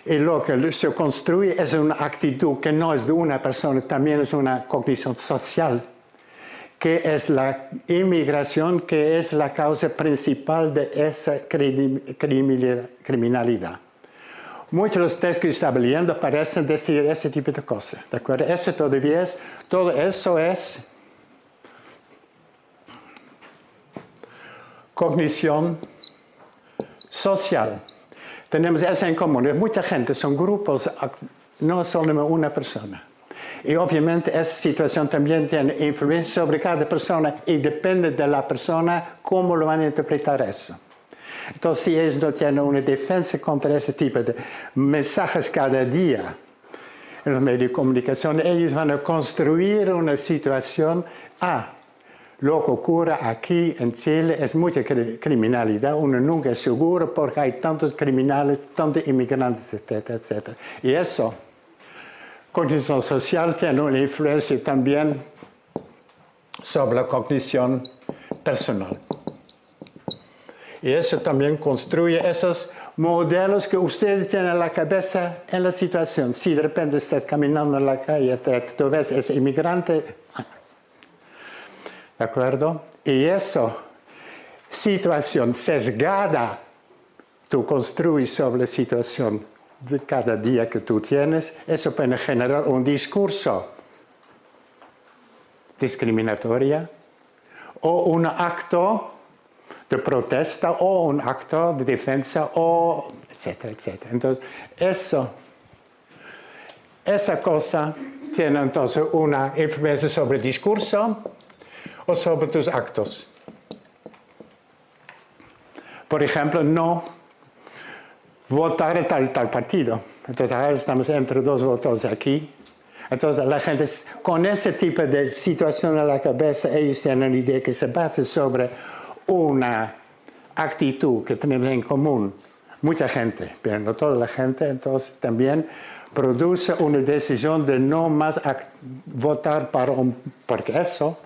Y lo que se construye es una actitud que no es de una persona, también es una cognición social, que es la inmigración, que es la causa principal de esa criminalidad. Muchos de los textos que estaba leyendo parecen decir ese tipo de cosas, ¿de acuerdo? Todo eso es cognición social. Tenemos eso en común. Mucha gente, son grupos, no solo una persona. Y obviamente esa situación también tiene influencia sobre cada persona y depende de la persona cómo lo van a interpretar eso. Entonces, si ellos no tienen una defensa contra ese tipo de mensajes cada día en los medios de comunicación, ellos van a construir una situación, lo que ocurre aquí en Chile es mucha criminalidad, uno nunca es seguro porque hay tantos criminales, tantos inmigrantes, etcétera, etcétera. Y eso, cognición social, tiene una influencia también sobre la cognición personal. Y eso también construye esos modelos que ustedes tienen en la cabeza en la situación. Si de repente estás caminando en la calle, tú ves ese inmigrante, ¿de acuerdo? Y eso situación sesgada tú construyes sobre la situación de cada día que tú tienes, eso puede generar un discurso discriminatorio o un acto de protesta o un acto de defensa, o etcétera, etcétera. Entonces, esa cosa tiene entonces una influencia sobre el discurso o sobre tus actos. Por ejemplo, no votar a tal partido. Entonces, ahora estamos entre dos votos aquí. Entonces, la gente, con ese tipo de situación en la cabeza, ellos tienen una idea que se basa sobre una actitud que tenemos en común. Mucha gente, pero no toda la gente, entonces también produce una decisión de no más votar porque eso,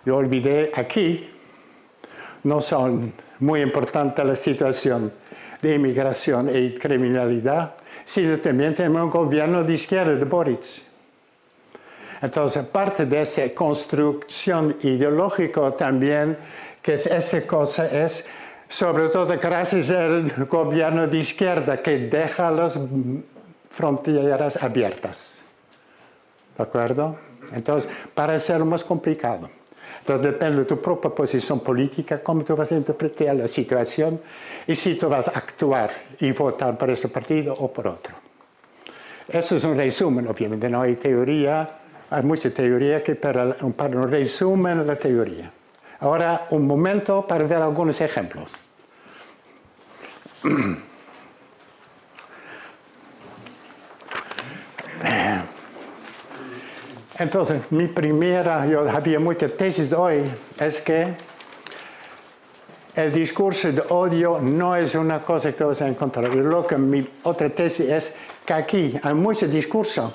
yo olvidé aquí, no son muy importantes la situación de inmigración y criminalidad, sino también tenemos un gobierno de izquierda de Boric. Entonces, parte de esa construcción ideológica también, que es esa cosa, es sobre todo gracias al gobierno de izquierda que deja las fronteras abiertas. ¿De acuerdo? Entonces, para ser más complicado. Entonces, depende de tu propia posición política, cómo tú vas a interpretar la situación y si tú vas a actuar y votar por ese partido o por otro. Eso es un resumen, obviamente, no hay teoría. Hay mucha teoría que para un resumen la teoría. Ahora, un momento para ver algunos ejemplos. Entonces, yo había muchas tesis de hoy, es que el discurso de odio no es una cosa que vas a encontrar. Mi otra tesis es que aquí hay mucho discurso,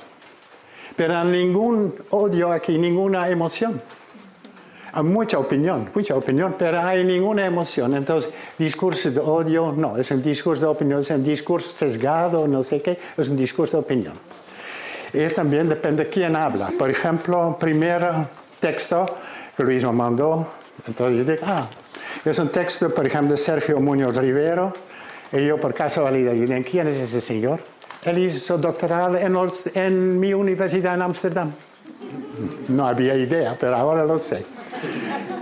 pero no hay ningún odio aquí, ninguna emoción. Hay mucha opinión, pero hay ninguna emoción. Entonces, discurso de odio no, es un discurso de opinión, es un discurso sesgado, no sé qué, es un discurso de opinión. Y también depende de quién habla. Por ejemplo, primer texto que Luis me mandó, entonces yo digo, es un texto, por ejemplo, de Sergio Muñoz Rivero, y yo por casualidad, yo digo, ¿quién es ese señor? Él hizo su doctorado en mi universidad en Ámsterdam. No había idea, pero ahora lo sé.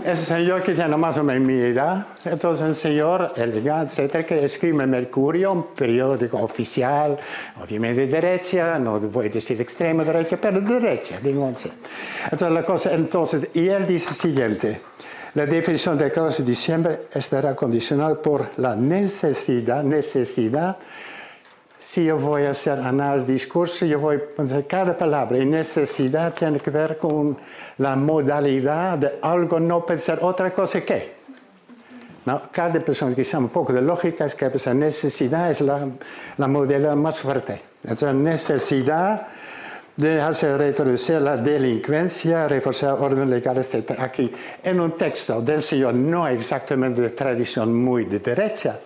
Ese señor que tiene más o menos mi edad, entonces un señor elegante, etcétera, que escribe en Mercurio, un periódico oficial, obviamente de derecha, no voy a decir extrema derecha, pero de derecha, digo así. Y él dice lo siguiente, la definición del 14 de diciembre estará condicionada por la necesidad. Si yo voy a hacer el discurso, yo voy a poner cada palabra. Y necesidad tiene que ver con la modalidad de algo no pensar otra cosa que. ¿No? Cada persona que sabe un poco de lógica es que esa necesidad es la modalidad más fuerte. Entonces, necesidad de hacer retroceder la delincuencia, reforzar el orden legal, etc. Aquí, en un texto del señor no exactamente de tradición muy de derecha,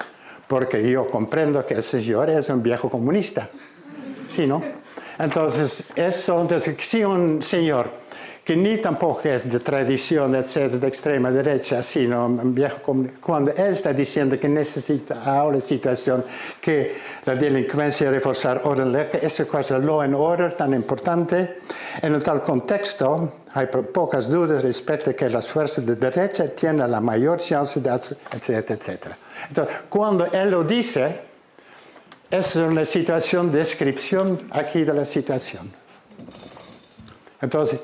porque yo comprendo que el señor es un viejo comunista. ¿Sí, no? Entonces, si un señor que ni tampoco es de tradición, etcétera, de extrema derecha, sino un viejo comunista, cuando él está diciendo que necesita ahora la situación que la delincuencia reforzar orden legal, esa cosa, law and order, tan importante, en un tal contexto, hay pocas dudas respecto a que las fuerzas de derecha tienen la mayor chance de hacer, etcétera, etcétera. Entonces, cuando él lo dice, es una situación, descripción aquí de la situación. Entonces,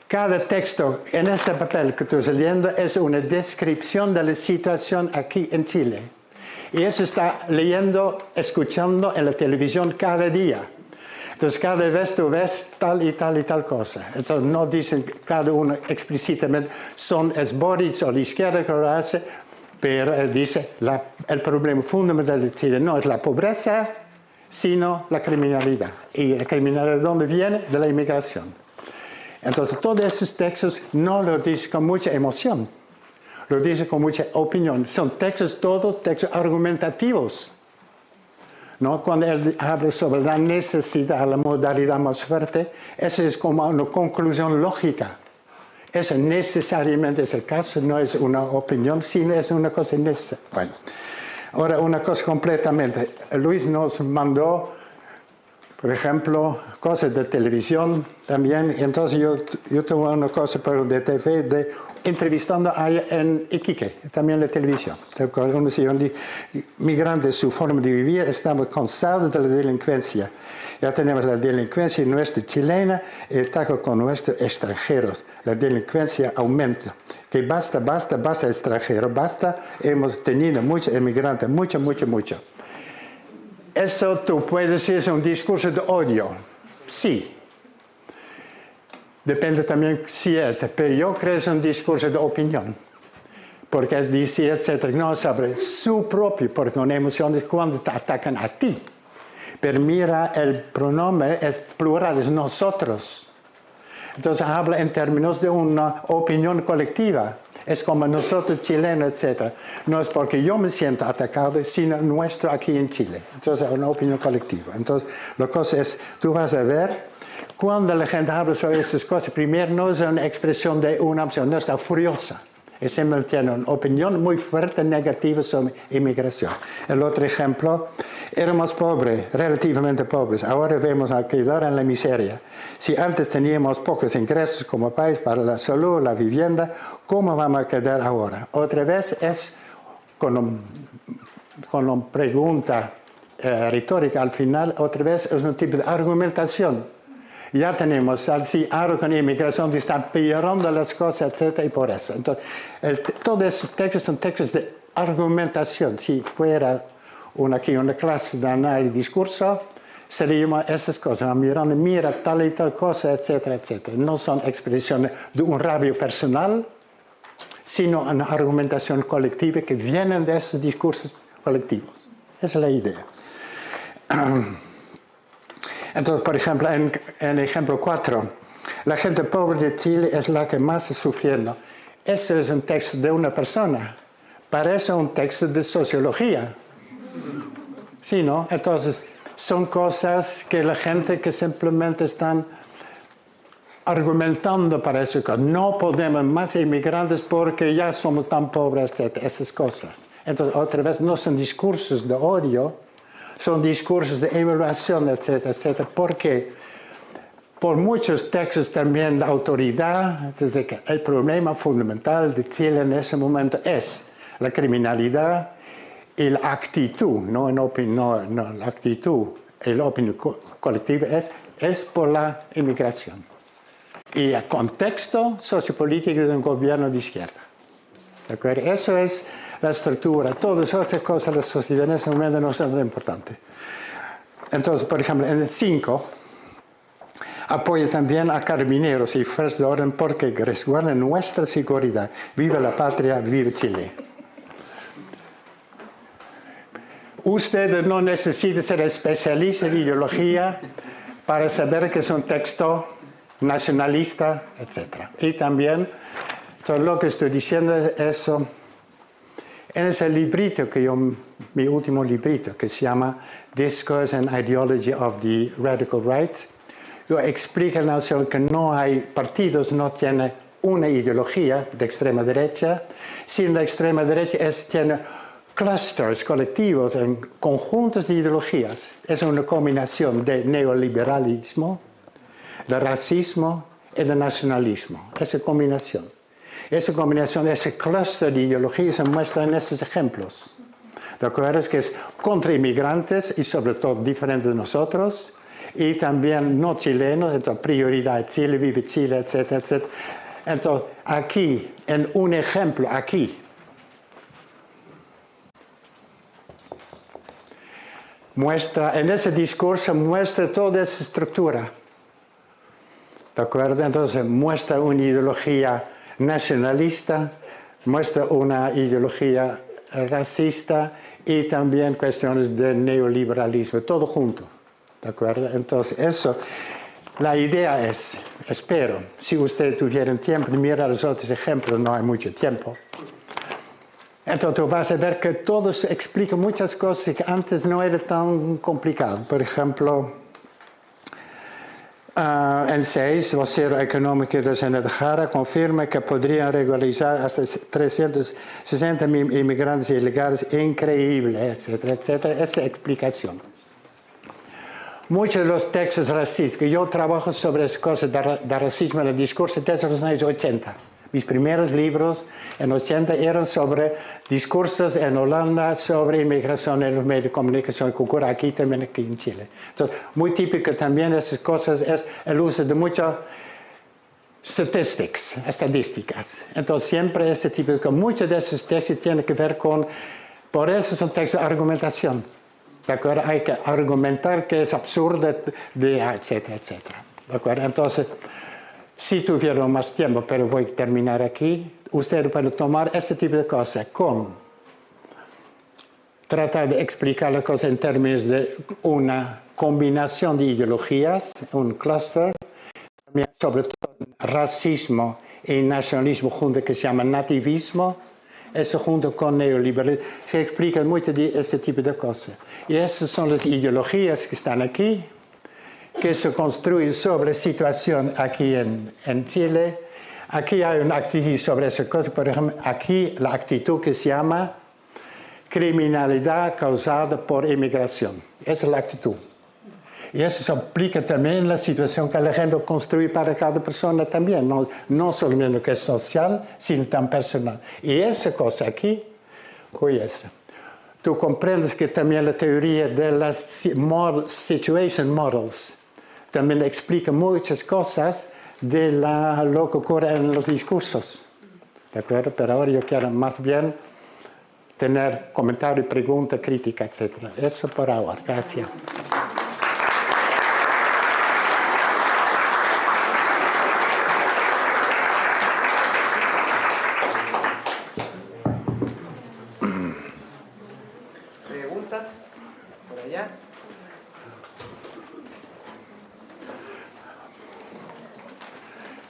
cada texto en este papel que estoy leyendo es una descripción de la situación aquí en Chile. Y eso está leyendo, escuchando en la televisión cada día. Entonces, cada vez tú ves tal y tal y tal cosa. Entonces, no dicen cada uno explícitamente, es Boric o la izquierda que lo hace, pero él dice, el problema fundamental de Chile no es la pobreza, sino la criminalidad. ¿Y la criminalidad de dónde viene? De la inmigración. Entonces, todos esos textos no lo dice con mucha emoción, lo dice con mucha opinión. Son todos textos argumentativos. ¿No? Cuando él habla sobre la necesidad, la modalidad más fuerte, eso es como una conclusión lógica. Eso necesariamente es el caso, no es una opinión, sino es una cosa necesaria. Bueno, ahora una cosa completamente. Luis nos mandó, por ejemplo, cosas de televisión también. Entonces yo tuve una cosa de TV, entrevistando en Iquique, también la televisión. Un señor migrante, su forma de vivir, estamos cansados de la delincuencia. Ya tenemos la delincuencia nuestra chilena y el taco con nuestros extranjeros. La delincuencia aumenta. Que basta extranjero, basta. Hemos tenido muchos emigrantes, mucho. Eso tú puedes decir es un discurso de odio. Sí. Depende también si es, pero yo creo que es un discurso de opinión. Porque dice, etcétera, no sobre su propio, porque una emoción es cuando te atacan a ti. Pero mira, el pronombre es plural, es nosotros. Entonces habla en términos de una opinión colectiva. Es como nosotros chilenos, etc. No es porque yo me siento atacado, sino nuestro aquí en Chile. Entonces es una opinión colectiva. Entonces la cosa es, tú vas a ver, cuando la gente habla sobre esas cosas, primero no es una expresión de una opción, no está furiosa. Es simplemente tiene una opinión muy fuerte negativa sobre inmigración. El otro ejemplo, éramos pobres, relativamente pobres. Ahora vemos a quedar en la miseria. Si antes teníamos pocos ingresos como país para la salud, la vivienda, ¿cómo vamos a quedar ahora? Otra vez es con una pregunta retórica al final, otra vez es un tipo de argumentación. Ya tenemos así algo con inmigración que está empeorando las cosas, etc. Y por eso. Entonces, todos esos textos son textos de argumentación. Si fuera una clase de análisis discurso, seríamos esas cosas. Mirando, mira tal y tal cosa, etc. No son expresiones de un rabio personal, sino una argumentación colectiva que vienen de esos discursos colectivos. Esa es la idea. Entonces, por ejemplo, en el ejemplo 4, la gente pobre de Chile es la que más está sufriendo. Ese es un texto de una persona. Parece un texto de sociología. ¿Sí, no? Entonces, son cosas que la gente que simplemente están argumentando para eso. No podemos más inmigrantes porque ya somos tan pobres, etc. Esas cosas. Entonces, otra vez, no son discursos de odio, son discursos de evaluación, etc. Porque por muchos textos también de autoridad, el problema fundamental de Chile en ese momento es la criminalidad y la actitud, no la actitud, la opinión colectiva es por la inmigración. Y el contexto sociopolítico de un gobierno de izquierda. ¿De acuerdo? Eso es la estructura. Todas otras cosas de la sociedad en ese momento no son tan importantes. Entonces, por ejemplo, en el 5, apoya también a carabineros y fuerzas de orden porque resguardan nuestra seguridad. Viva la patria, viva Chile. Usted no necesita ser especialista en ideología para saber que es un texto nacionalista, etc. Y también, todo lo que estoy diciendo es eso. En ese librito mi último librito, que se llama Discourse and Ideology of the Radical Right, yo explico la noción que no hay partidos, no tiene una ideología de extrema derecha, sino la extrema derecha tiene clusters colectivos, en conjuntos de ideologías. Es una combinación de neoliberalismo, de racismo y de nacionalismo. Esa combinación, ese clúster de ideologías se muestra en estos ejemplos. ¿De acuerdo? Es que es contra inmigrantes y sobre todo diferentes de nosotros, y también no chilenos, entonces prioridad Chile, vive Chile, etc. Entonces, aquí, en un ejemplo, aquí, en ese discurso muestra toda esa estructura. ¿De acuerdo? Entonces muestra una ideología nacionalista, muestra una ideología racista y también cuestiones de neoliberalismo, todo junto. ¿De acuerdo? Entonces eso, la idea es, espero, si ustedes tuvieran tiempo de mirar los otros ejemplos, no hay mucho tiempo. Entonces tú vas a ver que todo se explica muchas cosas que antes no era tan complicado. Por ejemplo, En 6, o Vocero Económico de Senado Jara confirma que podrían regularizar hasta 360.000 inmigrantes ilegales, increíble, etcétera, etcétera. Esa explicación. Muchos de los textos racistas, que yo trabajo sobre las cosas de racismo en el discurso desde los años 80. Mis primeros libros en 80 eran sobre discursos en Holanda sobre inmigración en los medios de comunicación que ocurre aquí también aquí en Chile. Entonces, muy típico también de esas cosas es el uso de muchas estadísticas. Entonces, siempre este tipo de cosas. Muchos de esos textos tienen que ver con, por eso son textos de argumentación. ¿De acuerdo? Hay que argumentar que es absurdo, etcétera, etcétera. ¿De acuerdo? Entonces, si tuvieron más tiempo, pero voy a terminar aquí, ustedes pueden tomar este tipo de cosas con tratar de explicar las cosas en términos de una combinación de ideologías, un clúster, también sobre todo racismo y nacionalismo junto que se llama nativismo, eso junto con neoliberalismo, se explica mucho de este tipo de cosas. Y esas son las ideologías que están aquí, que se construyen sobre la situación aquí en Chile. Aquí hay una actitud sobre esa cosa, por ejemplo, aquí la actitud que se llama criminalidad causada por inmigración. Esa es la actitud. Y eso se aplica también en la situación que la gente construye para cada persona también, no solamente que es social, sino tan personal. Y esa cosa aquí, cuídese. Tú comprendes que también la teoría de las situation models también explica muchas cosas de lo que ocurre en los discursos. ¿De acuerdo? Pero ahora yo quiero más bien tener comentario, pregunta, crítica, etc. Eso por ahora. Gracias. ¿Preguntas? Por allá.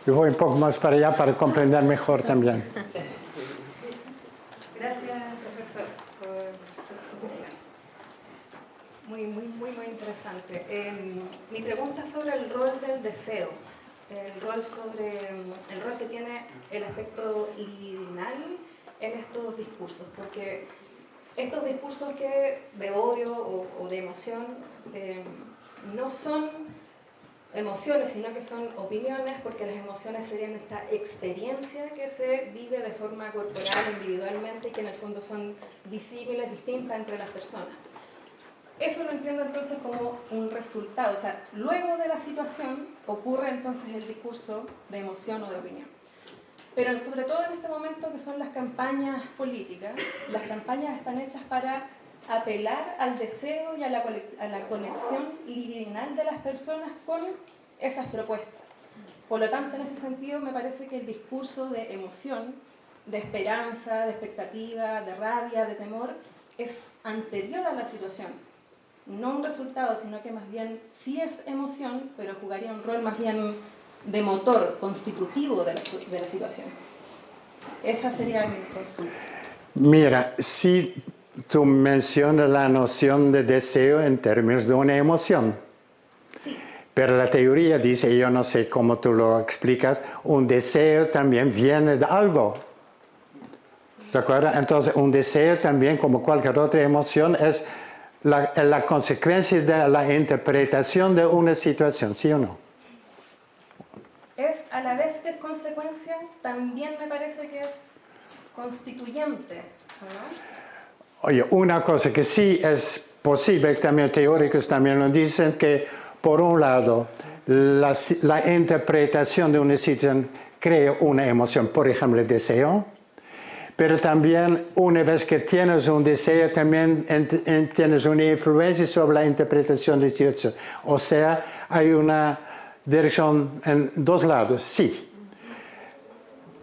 Yo voy un poco más para allá para comprender mejor también. Gracias, profesor, por su exposición. Muy interesante. Mi pregunta es sobre el rol del deseo, el rol que tiene el aspecto libidinal en estos discursos, porque estos discursos de odio o de emoción no son emociones, sino que son opiniones, porque las emociones serían esta experiencia que se vive de forma corporal, individualmente, y que en el fondo son visibles, distintas entre las personas. Eso lo entiendo entonces como un resultado, o sea, luego de la situación ocurre entonces el discurso de emoción o de opinión. Pero sobre todo en este momento que son las campañas políticas, las campañas están hechas para apelar al deseo y a la conexión libidinal de las personas con esas propuestas. Por lo tanto, en ese sentido, me parece que el discurso de emoción, de esperanza, de expectativa, de rabia, de temor, es anterior a la situación. No un resultado, sino que más bien sí es emoción, pero jugaría un rol más bien de motor constitutivo de la situación. Esa sería mi consulta. Mira, si tú mencionas la noción de deseo en términos de una emoción, Sí. pero la teoría dice, yo no sé cómo tú lo explicas, un deseo también viene de algo. ¿De acuerdo? Entonces, un deseo también, como cualquier otra emoción, es la consecuencia de la interpretación de una situación, ¿sí o no? Es a la vez que es consecuencia, también me parece que es constituyente, ¿no? Oye, una cosa que sí es posible, también teóricos también lo dicen, que por un lado, la interpretación de una situación crea una emoción, por ejemplo, el deseo, pero también una vez que tienes un deseo, también tienes una influencia sobre la interpretación de la situación. O sea, hay una dirección en dos lados, sí.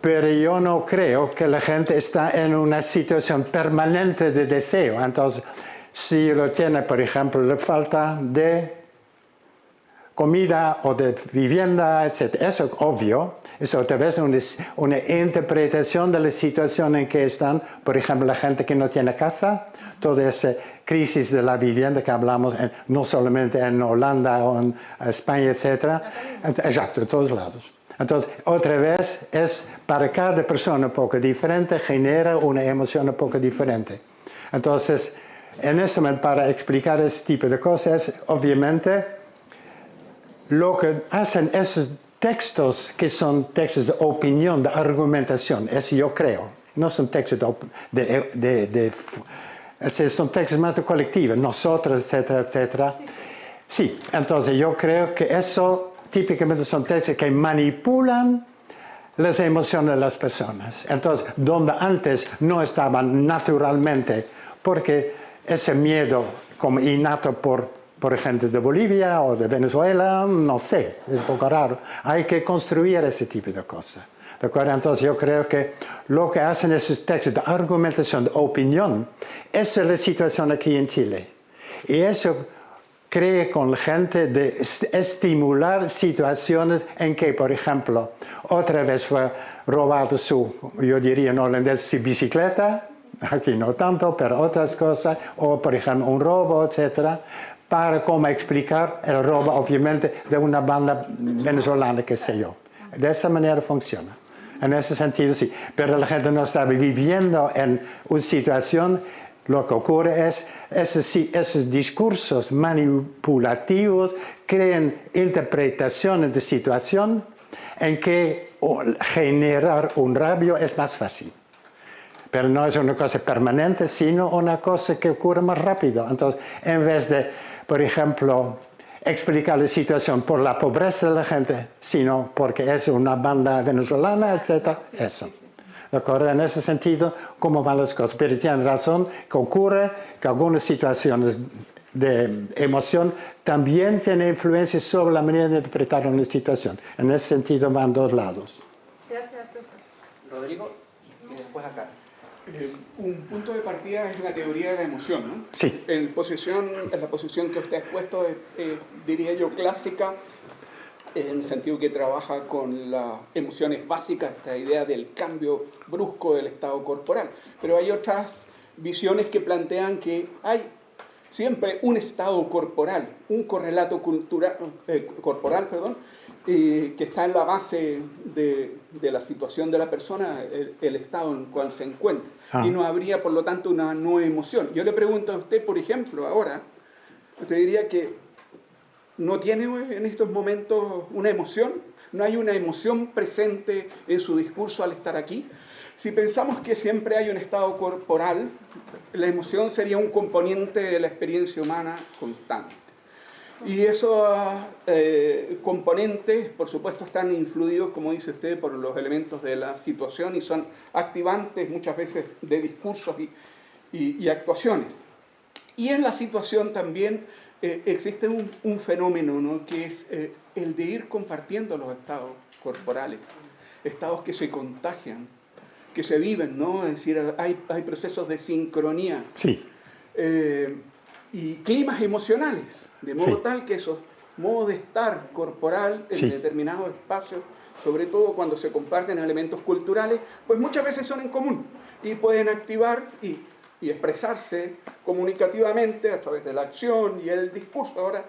Pero yo no creo que la gente está en una situación permanente de deseo. Entonces, si lo tiene, por ejemplo, la falta de comida o de vivienda, etc. Eso es obvio. Es otra vez una interpretación de la situación en que están, por ejemplo, la gente que no tiene casa, toda esa crisis de la vivienda que hablamos, no solamente en Holanda o en España, etc. Exacto, en todos lados. Entonces, otra vez, es para cada persona un poco diferente, genera una emoción un poco diferente. Entonces, en este momento, para explicar este tipo de cosas, obviamente, lo que hacen esos textos que son textos de opinión, de argumentación, eso yo creo, no son textos son textos más de colectivo, nosotros, etcétera, etcétera. Sí, entonces yo creo que eso típicamente son textos que manipulan las emociones de las personas. Entonces, donde antes no estaban naturalmente, porque ese miedo como innato por gente de Bolivia o de Venezuela, no sé, es un poco raro. Hay que construir ese tipo de cosas. ¿De acuerdo? Entonces yo creo que lo que hacen esos textos de argumentación, de opinión, esa es la situación aquí en Chile. Y eso cree con la gente de estimular situaciones en que, por ejemplo, otra vez fue robado yo diría en holandés, su bicicleta, aquí no tanto, pero otras cosas, o por ejemplo un robo, etcétera, para cómo explicar el robo, obviamente, de una banda venezolana, qué sé yo. De esa manera funciona. En ese sentido, sí. Pero la gente no está viviendo en una situación. Lo que ocurre es esos discursos manipulativos crean interpretaciones de situación en que generar un rabio es más fácil. Pero no es una cosa permanente, sino una cosa que ocurre más rápido. Entonces, en vez de, por ejemplo, explicar la situación por la pobreza de la gente, sino porque es una banda venezolana, etc. Eso. ¿De acuerdo? En ese sentido, ¿cómo van las cosas? Pero tienen razón que ocurre que algunas situaciones de emoción también tienen influencia sobre la manera de interpretar una situación. En ese sentido van dos lados. Gracias, profe. Rodrigo, y después acá. Un punto de partida es la teoría de la emoción, ¿no? Sí. En la posición que usted ha expuesto, diría yo, clásica, en el sentido que trabaja con las emociones básicas, esta idea del cambio brusco del estado corporal. Pero hay otras visiones que plantean que hay siempre un estado corporal, un correlato corporal, que está en la base de la situación de la persona, el estado en el cual se encuentra. Y no habría, por lo tanto, una no emoción. Yo le pregunto a usted, por ejemplo, ahora, usted diría que no tiene en estos momentos una emoción, no hay una emoción presente en su discurso al estar aquí. Si pensamos que siempre hay un estado corporal, la emoción sería un componente de la experiencia humana constante. Y esos componentes, por supuesto, están influidos, como dice usted, por los elementos de la situación y son activantes muchas veces de discursos y actuaciones. Y en la situación también existe un fenómeno, ¿no?, que es el de ir compartiendo los estados corporales, estados que se contagian, que se viven, ¿no? Es decir, hay procesos de sincronía. Sí. Y climas emocionales, de modo tal que esos modos de estar corporal en determinados espacios, sobre todo cuando se comparten elementos culturales, pues muchas veces son en común y pueden activar y expresarse comunicativamente a través de la acción y el discurso ahora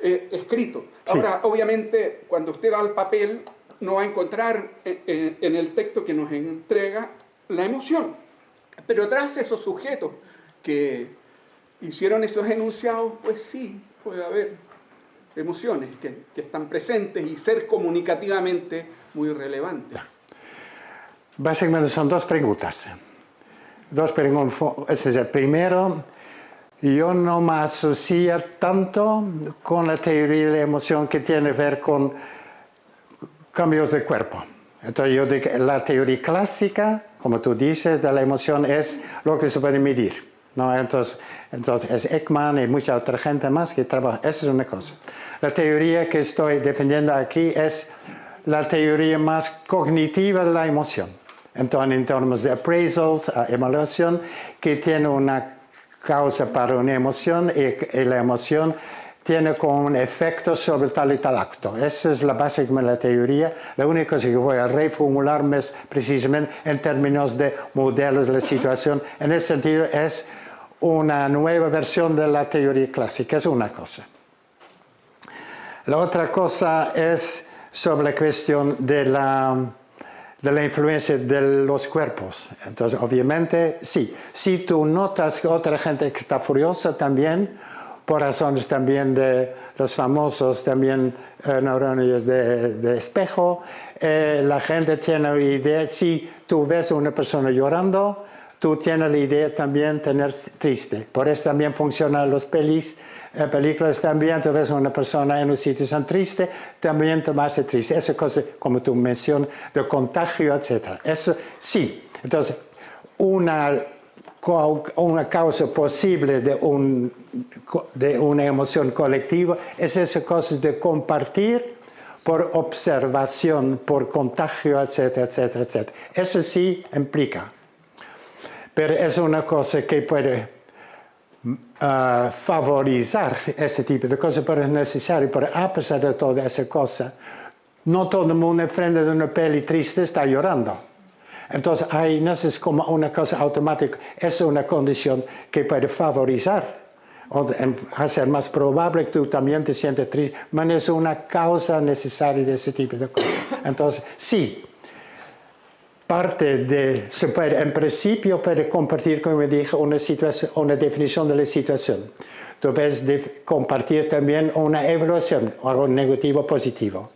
escrito. Ahora, obviamente, cuando usted va al papel, no va a encontrar en el texto que nos entrega la emoción, pero tras esos sujetos que hicieron esos enunciados, pues sí, puede haber emociones que están presentes y ser comunicativamente muy relevantes. Básicamente son dos preguntas. Es decir, primero, yo no me asocio tanto con la teoría de la emoción que tiene que ver con cambios de cuerpo. Entonces yo digo que la teoría clásica, como tú dices, de la emoción es lo que se puede medir, ¿no? Entonces es Ekman y mucha otra gente más que trabaja. Esa es una cosa. La teoría que estoy defendiendo aquí es la teoría más cognitiva de la emoción. Entonces, en términos de appraisals, evaluación, que tiene una causa para una emoción y la emoción tiene como un efecto sobre tal y tal acto. Esa es la base de la teoría. La única cosa que voy a reformularme es precisamente en términos de modelos de la situación. En ese sentido es una nueva versión de la teoría clásica, es una cosa. La otra cosa es sobre la cuestión de la influencia de los cuerpos. Entonces, obviamente, sí. Si tú notas que otra gente que está furiosa también, por razones también de los famosos también neurones de espejo, la gente tiene la idea, si tú ves a una persona llorando, tú tienes la idea también de tener triste. Por eso también funcionan los películas también, tú ves a una persona en una situación triste, también te vas a triste. Esa cosa, como tú mencionas, de contagio, etc. Eso sí. Entonces, una causa posible de una emoción colectiva es esa cosa de compartir por observación, por contagio, etcétera, etcétera, etcétera. Eso sí implica. Pero es una cosa que puede favorizar ese tipo de cosas, pero es necesario. Pero a pesar de toda esa cosa, no todo el mundo frente a una peli triste está llorando. Entonces, ahí no es como una cosa automática, es una condición que puede favorizar, o hacer más probable que tú también te sientes triste, pero no es una causa necesaria de ese tipo de cosas. Entonces, sí. Se puede, en principio puede compartir, como dije, una definición de la situación. Tú puedes compartir también una evaluación, algo negativo o positivo.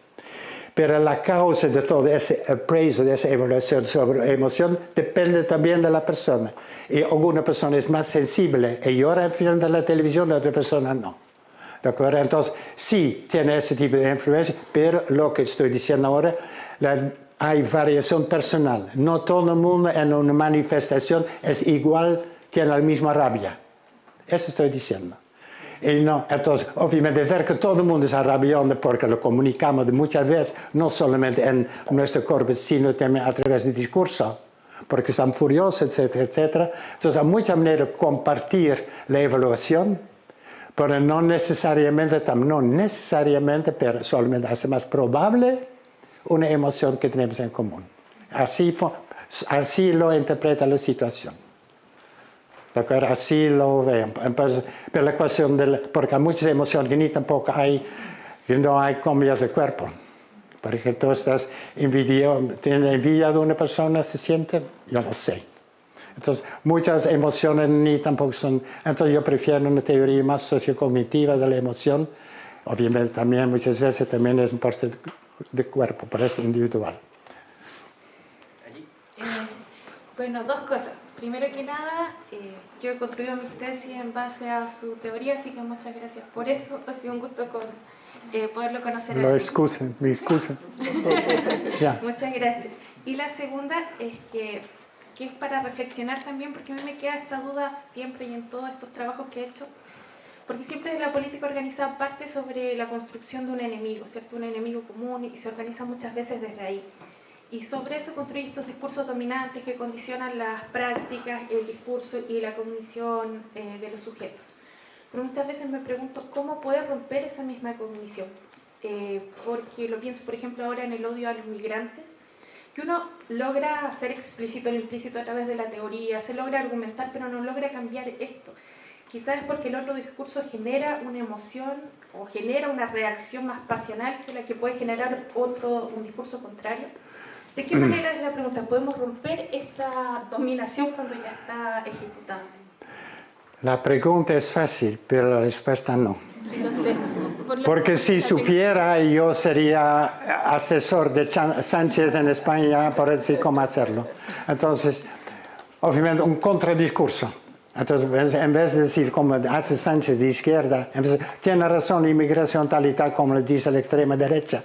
Pero la causa de todo ese appraisal, de esa evaluación sobre la emoción, depende también de la persona. Y alguna persona es más sensible y llora al final de la televisión, la otra persona no. ¿De acuerdo? Entonces, sí tiene ese tipo de influencia, pero lo que estoy diciendo ahora, hay variación personal. No todo el mundo en una manifestación es igual, tiene la misma rabia. Eso estoy diciendo. Y no, entonces, obviamente, ver que todo el mundo está rabiando porque lo comunicamos muchas veces, no solamente en nuestro cuerpo, sino también a través del discurso, porque están furiosos, etcétera, etcétera. Entonces, hay muchas maneras de compartir la evaluación, pero no necesariamente, pero solamente hace más probable una emoción que tenemos en común. Así lo interpreta la situación. Así lo veo. Pero la cuestión porque hay muchas emociones que ni tampoco hay, que no hay cambios de cuerpo. Por ejemplo, tú estás tienes envidia de una persona, se siente, yo no sé. Entonces, muchas emociones ni tampoco son. Entonces, yo prefiero una teoría más sociocognitiva de la emoción. Obviamente, también muchas veces también es un parte de cuerpo, pero es individual. Bueno, dos cosas. Primero que nada, yo he construido mi tesis en base a su teoría, así que muchas gracias por eso. Ha sido un gusto poderlo conocer. Me excusen. Yeah. Muchas gracias. Y la segunda es que es para reflexionar también, porque a mí me queda esta duda siempre y en todos estos trabajos que he hecho, porque siempre la política organizada parte sobre la construcción de un enemigo, ¿cierto? Un enemigo común, y se organiza muchas veces desde ahí. Y sobre eso construye estos discursos dominantes que condicionan las prácticas, el discurso y la cognición de los sujetos. Pero muchas veces me pregunto cómo poder romper esa misma cognición. Porque lo pienso, por ejemplo, ahora en el odio a los migrantes, que uno logra hacer explícito lo implícito a través de la teoría, se logra argumentar, pero no logra cambiar esto. Quizás es porque el otro discurso genera una emoción o genera una reacción más pasional que la que puede generar un discurso contrario. ¿De qué manera, es la pregunta, podemos romper esta dominación cuando ya está ejecutada? La pregunta es fácil, pero la respuesta no. Sí, lo sé. Porque si supiera, yo sería asesor de Sánchez en España para decir cómo hacerlo. Entonces, obviamente, un contradiscurso. Entonces, en vez de decir como hace Sánchez de izquierda, tiene razón la inmigración tal y tal como le dice la extrema derecha.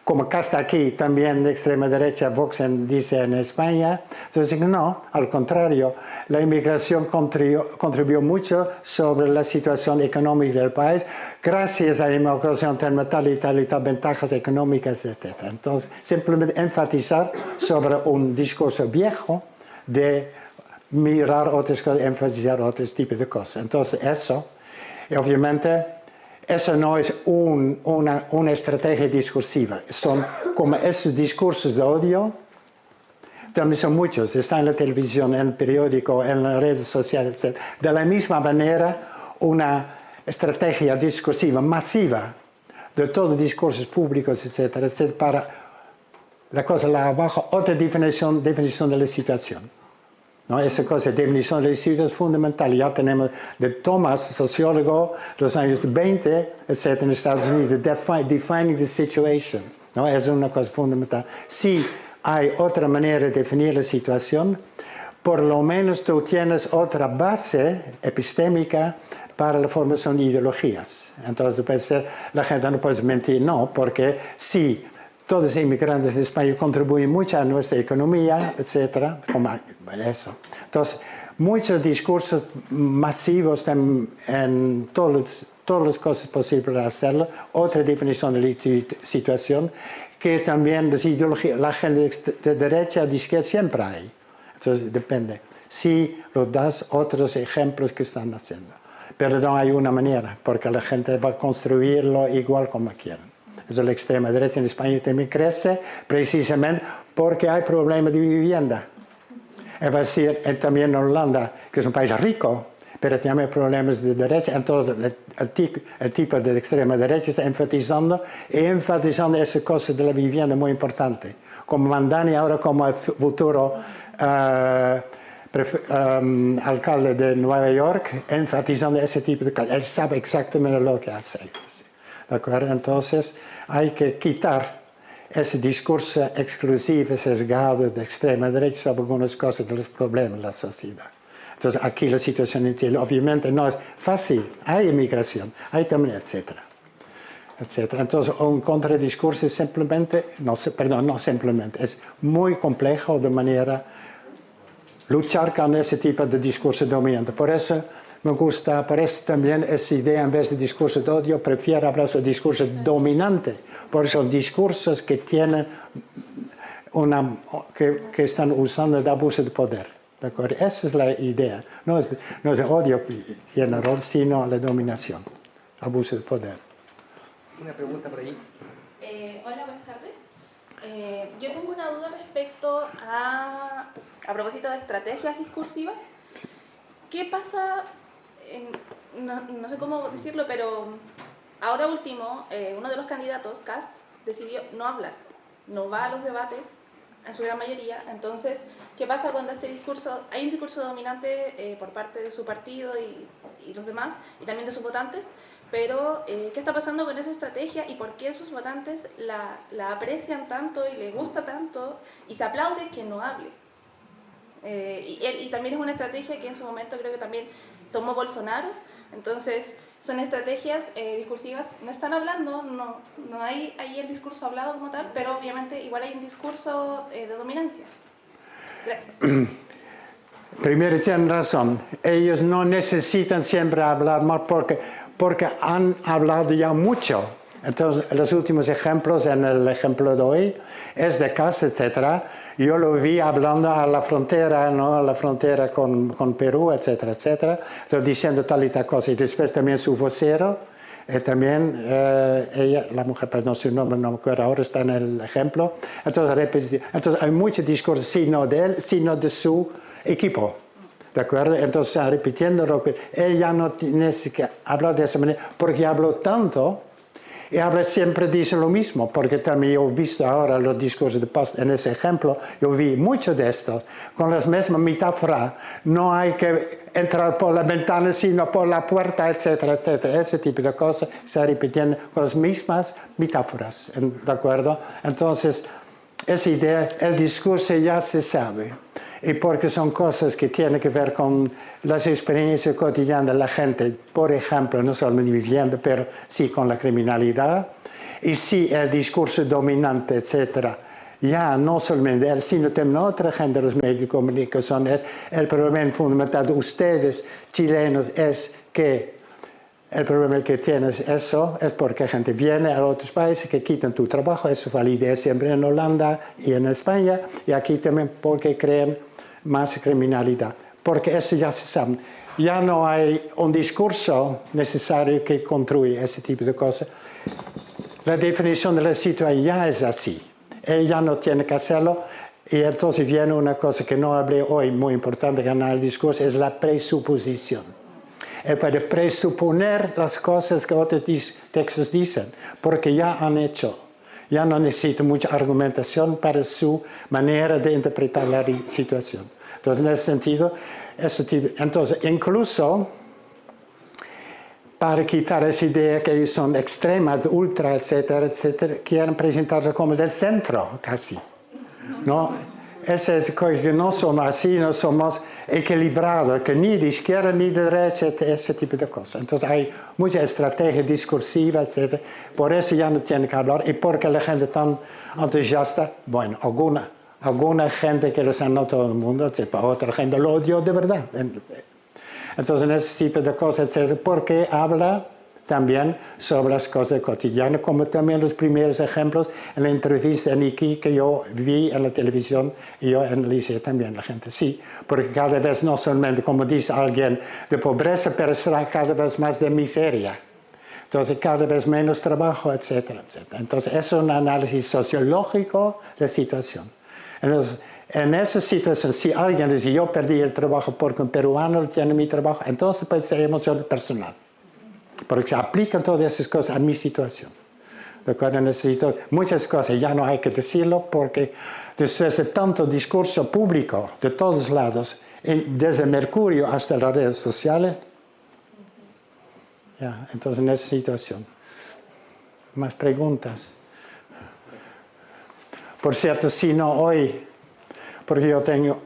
Como hasta aquí también de extrema derecha, Vox dice en España. Entonces, no, al contrario, la inmigración contribuyó mucho sobre la situación económica del país. Gracias a la inmigración tenemos tal y tal ventajas económicas, etc. Entonces, simplemente enfatizar sobre un discurso viejo de mirar otras cosas, enfatizar otros tipos de cosas. Entonces, eso, y obviamente, eso no es una estrategia discursiva, son como esos discursos de odio, también son muchos, están en la televisión, en el periódico, en las redes sociales, etc. De la misma manera, una estrategia discursiva masiva de todos los discursos públicos, etcétera, etcétera, para la cosa la abajo, otra definición de la situación. ¿No? Esa cosa, definición de la situación es fundamental. Ya tenemos de Thomas, sociólogo de los años 20, etcétera, en Estados Unidos, defining the situation. ¿No? Es una cosa fundamental. Si hay otra manera de definir la situación, por lo menos tú tienes otra base epistémica para la formación de ideologías. Entonces, puede ser, la gente no puede mentir, no, porque sí, todos los inmigrantes en España contribuyen mucho a nuestra economía, etc. Como eso. Entonces, muchos discursos masivos en todas las cosas posibles para hacerlo. Otra definición de la situación, que también las ideologías, la gente de derecha, de izquierda, siempre hay. Entonces, depende. Si lo das otros ejemplos que están haciendo. Pero no hay una manera, porque la gente va a construirlo igual como quieran. Eso, la extrema derecha en España también crece precisamente porque hay problemas de vivienda. Es decir, también en Holanda, que es un país rico, pero también hay problemas de derecha. Entonces, el tipo de extrema derecha está enfatizando esa cosa de la vivienda muy importante. Como Mandani ahora como el futuro alcalde de Nueva York, enfatizando ese tipo de cosas. Él sabe exactamente lo que hace. ¿De acuerdo? Entonces, hay que quitar ese discurso exclusivo, sesgado de extrema derecha sobre algunas cosas de los problemas de la sociedad. Entonces, aquí la situación interior obviamente no es fácil. Hay inmigración, hay también, etcétera. Entonces, un contradiscurso es simplemente, no simplemente, es muy complejo de manera luchar con ese tipo de discurso dominante. Por eso me gusta, por eso también esa idea, en vez de discurso de odio, prefiero hablar sobre discurso dominante, porque son discursos que tienen que están usando el abuso de poder. ¿De acuerdo? Esa es la idea. No es el odio tiene rol, sino la dominación, abuso de poder. Una pregunta por allí. Hola, buenas tardes. Yo tengo una duda respecto a propósito de estrategias discursivas. ¿Qué pasa, no sé cómo decirlo, pero ahora último, uno de los candidatos, Kast, decidió no hablar, no va a los debates en su gran mayoría? Entonces, ¿qué pasa cuando hay un discurso dominante por parte de su partido y los demás, y también de sus votantes? Pero, ¿qué está pasando con esa estrategia y por qué sus votantes la aprecian tanto y les gusta tanto y se aplaude que no hable? Y también es una estrategia que en su momento creo que también tomó Bolsonaro. Entonces, son estrategias discursivas, no están hablando, no hay ahí el discurso hablado como tal, pero obviamente igual hay un discurso de dominancia. Gracias. Primero, tienen razón, ellos no necesitan siempre hablar más porque han hablado ya mucho. Entonces, los últimos ejemplos, en el ejemplo de hoy, es de Kast, etc. Yo lo vi hablando a la frontera, ¿no? A la frontera con Perú, etcétera, etcétera, diciendo tal y tal cosa. Y después también su vocero, también ella, la mujer, perdón, su nombre no me acuerdo ahora, está en el ejemplo. Entonces hay muchos discursos, sino de él, sino de su equipo. ¿De acuerdo? Entonces está repitiendo lo que él ya no tiene que hablar de esa manera, porque habló tanto. Y ahora siempre dice lo mismo, porque también yo he visto ahora los discursos de Kast en ese ejemplo, yo vi muchos de estos, con las mismas metáforas, no hay que entrar por la ventana, sino por la puerta, etcétera, etcétera, ese tipo de cosas, está repitiendo con las mismas metáforas, ¿de acuerdo? Entonces, esa idea, el discurso ya se sabe. Y porque son cosas que tienen que ver con las experiencias cotidianas de la gente, por ejemplo, no solamente vivienda, pero sí con la criminalidad, y sí el discurso dominante, etcétera. Ya no solamente él, sino también otra gente de los medios de comunicación. El problema fundamental de ustedes, chilenos, es que el problema que tienes eso es porque gente viene a otros países que quitan tu trabajo, eso fue la idea siempre en Holanda y en España, y aquí también porque crean más criminalidad, porque eso ya se sabe. ya no hay un discurso necesario que construya ese tipo de cosas. La definición de la situación ya es así. Ella no tiene que hacerlo. Y entonces viene una cosa que no hablé hoy, muy importante en el discurso, es la presuposición. Él puede presuponer las cosas que otros textos dicen, porque ya han hecho. Ya no necesita mucha argumentación para su manera de interpretar la situación. Entonces, en ese sentido, entonces, incluso para quitar esa idea que ellos son extremas, ultra, etcétera, etcétera, quieren presentarse como del centro, casi. ¿No? Es que no somos así, no somos equilibrados, que ni de izquierda ni de derecha, ese tipo de cosas. Entonces hay mucha estrategia discursiva, etc. Por eso ya no tiene que hablar. Y porque la gente tan entusiasta, bueno, alguna gente que lo sabe, no todo el mundo, etc. Otra gente lo odió de verdad. Entonces en ese tipo de cosas, etc. Porque habla también sobre las cosas cotidianas, como también los primeros ejemplos en la entrevista de Nikki que yo vi en la televisión y yo analicé también la gente. Sí, porque cada vez no solamente, como dice alguien, de pobreza, pero será cada vez más de miseria. Entonces, cada vez menos trabajo, etcétera, etcétera. Entonces, es un análisis sociológico de la situación. Entonces, en esa situación, si alguien dice, yo perdí el trabajo porque un peruano tiene mi trabajo, entonces puede ser emoción personal. Porque se aplican todas esas cosas a mi situación. ¿De acuerdo? Necesito muchas cosas, ya no hay que decirlo, porque después de tanto discurso público de todos lados, desde Mercurio hasta las redes sociales, ya, entonces en esa situación. ¿Más preguntas? Por cierto, si no hoy, porque yo tengo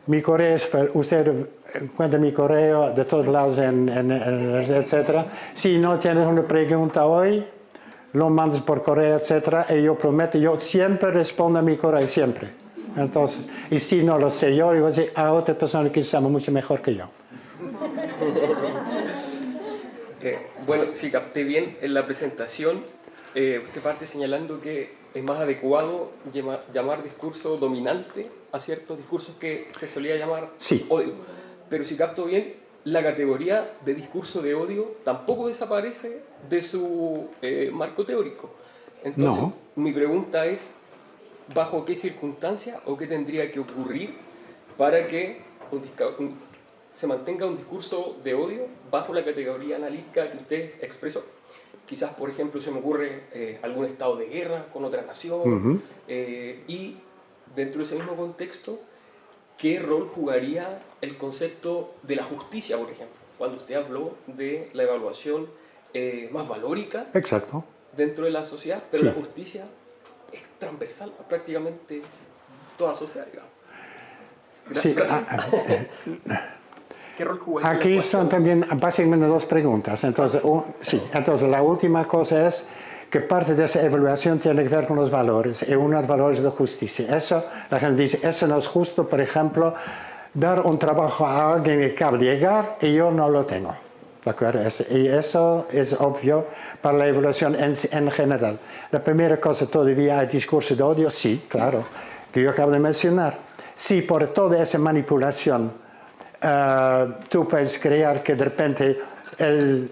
mi correo, usted encuentra mi correo de todos lados, etcétera. Si no tienes una pregunta hoy, lo mandas por correo, etcétera, y yo prometo, yo siempre respondo a mi correo, siempre. Entonces, y si no lo sé yo voy a decir a otra persona que sabe mucho mejor que yo. Bueno, si capté bien en la presentación, usted parte señalando que es más adecuado llamar discurso dominante a ciertos discursos que se solía llamar odio. Pero si capto bien, la categoría de discurso de odio tampoco desaparece de su marco teórico. Entonces, mi pregunta es, ¿bajo qué circunstancia o qué tendría que ocurrir para que se mantenga un discurso de odio bajo la categoría analítica que usted expresó? Quizás, por ejemplo, se me ocurre algún estado de guerra con otra nación, y dentro de ese mismo contexto, ¿qué rol jugaría el concepto de la justicia, por ejemplo? Cuando usted habló de la evaluación más valórica dentro de la sociedad, pero la justicia es transversal a prácticamente toda sociedad, digamos. ¿Qué rol jugaría? Aquí son también básicamente dos preguntas. Entonces, entonces, la última cosa es que parte de esa evaluación tiene que ver con los valores, y uno de los valores de justicia. Eso, la gente dice, eso no es justo, por ejemplo, dar un trabajo a alguien que acaba de llegar y yo no lo tengo. ¿De acuerdo? Y eso es obvio para la evaluación en general. La primera cosa, todavía hay discurso de odio, sí, claro, que yo acabo de mencionar. Sí, por toda esa manipulación, tú puedes creer que de repente el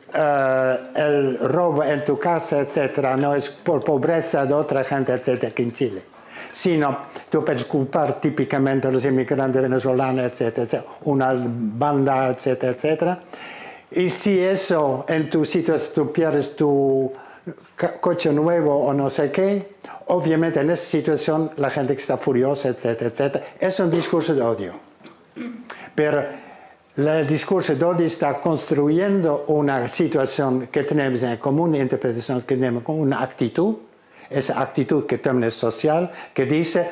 robo en tu casa, etcétera, no es por pobreza de otra gente, etcétera, que en Chile. Sino, tú puedes culpar típicamente a los inmigrantes venezolanos, etcétera, etcétera, una banda, etcétera, etcétera. Y si eso en tu situación, tú pierdes tu coche nuevo o no sé qué, obviamente en esa situación la gente que está furiosa, etcétera, etcétera, es un discurso de odio. Pero el discurso de odio está construyendo una situación que tenemos en común, una interpretación que tenemos con una actitud, esa actitud que también es social, que dice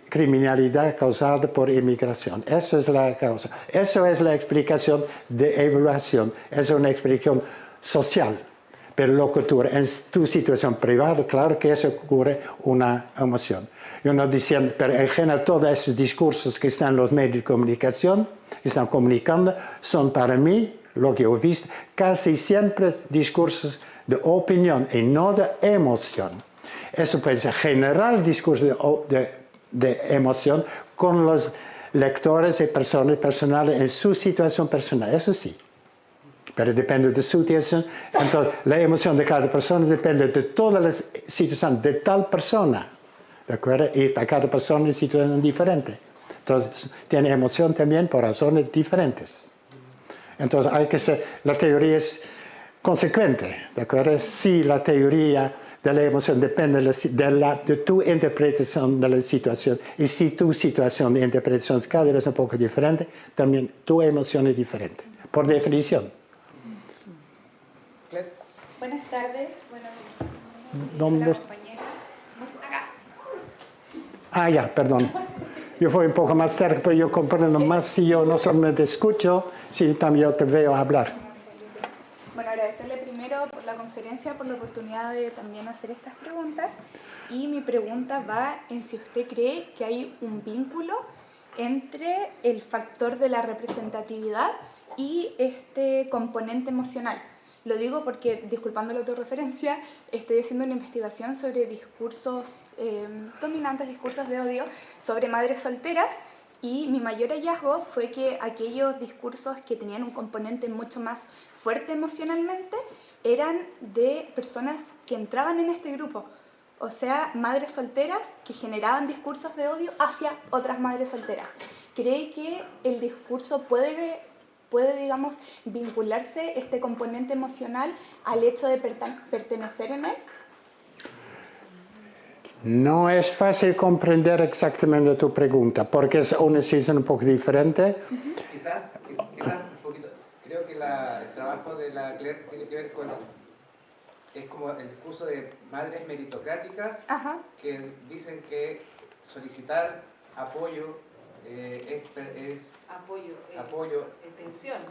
criminalidad causada por inmigración. Eso es la causa. Eso es la explicación de evaluación. Es una explicación social. Pero lo que ocurre en tu situación privada, claro que eso ocurre una emoción. Yo no diciendo, pero en general todos esos discursos que están en los medios de comunicación, que están comunicando, son para mí, lo que he visto, casi siempre discursos de opinión y no de emoción. Eso puede ser general discurso de emoción con lectores y personas personales en su situación personal, eso sí. Pero depende de su situación. Entonces, la emoción de cada persona depende de toda la situación de tal persona. ¿De acuerdo? Y para cada persona es situación diferente. Entonces, tiene emoción también por razones diferentes. Entonces, hay que ser, la teoría es consecuente. ¿De acuerdo? Si la teoría de la emoción depende de tu interpretación de la situación, y si tu situación de interpretación es cada vez un poco diferente, también tu emoción es diferente, por definición. Buenas tardes. ¿Dónde Hola, está? compañera. Acá. Ah, ya, perdón. Yo fui un poco más cerca, pero yo comprendo más si yo no solamente escucho, sino también yo te veo hablar. Bueno, agradecerle primero por la conferencia, por la oportunidad de también hacer estas preguntas. Y mi pregunta va en si usted cree que hay un vínculo entre el factor de la representatividad y este componente emocional. Lo digo porque, disculpando la autorreferencia, estoy haciendo una investigación sobre discursos dominantes, discursos de odio, sobre madres solteras, y mi mayor hallazgo fue que aquellos discursos que tenían un componente mucho más fuerte emocionalmente eran de personas que entraban en este grupo, o sea, madres solteras que generaban discursos de odio hacia otras madres solteras. ¿Cree que el discurso puede, digamos, vincularse este componente emocional al hecho de pertenecer en él? No es fácil comprender exactamente tu pregunta, porque es una situación un poco diferente. Quizás un poquito. Creo que el trabajo de la Claire tiene que ver con, es como el discurso de madres meritocráticas. Ajá. Que dicen que solicitar apoyo es apoyo, pensiones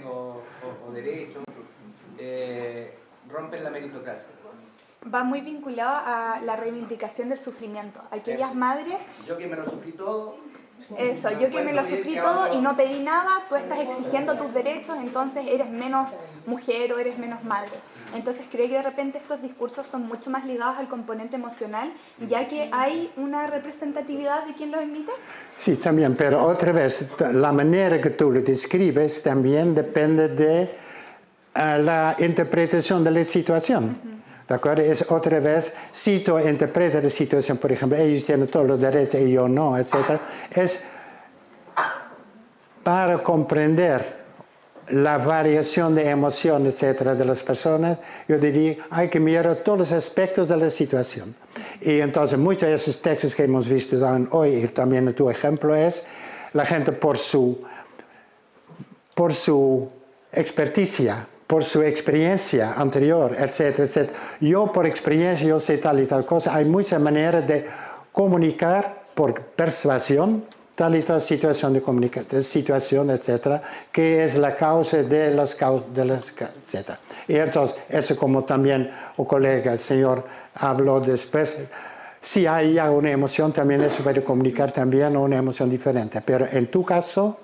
o derechos, rompen la meritocracia. Va muy vinculado a la reivindicación del sufrimiento. Aquellas madres... Yo que me lo sufrí todo... Eso, yo que me lo sufrí todo y no pedí nada, tú estás exigiendo tus derechos, entonces eres menos mujer o eres menos madre. Entonces creo que de repente estos discursos son mucho más ligados al componente emocional, ya que hay una representatividad de quien los emite. Sí, también, pero otra vez, la manera que tú lo describes también depende de la interpretación de la situación. ¿De acuerdo? Es otra vez, si tú interpretas la situación, por ejemplo, ellos tienen todos los derechos y yo no, etc. Es para comprender la variación de emoción, etc. de las personas, yo diría, hay que mirar todos los aspectos de la situación. Y entonces, muchos de esos textos que hemos visto hoy, y también tu ejemplo es, la gente por su experticia, por su experiencia anterior, etcétera, etcétera. Yo por experiencia, yo sé tal y tal cosa. Hay muchas maneras de comunicar por persuasión tal y tal situación de situación, etcétera, que es la causa de las causas, etcétera. Y entonces, eso como también el colega, el señor, habló después, si hay ya una emoción, también eso puede comunicar también una emoción diferente. Pero en tu caso,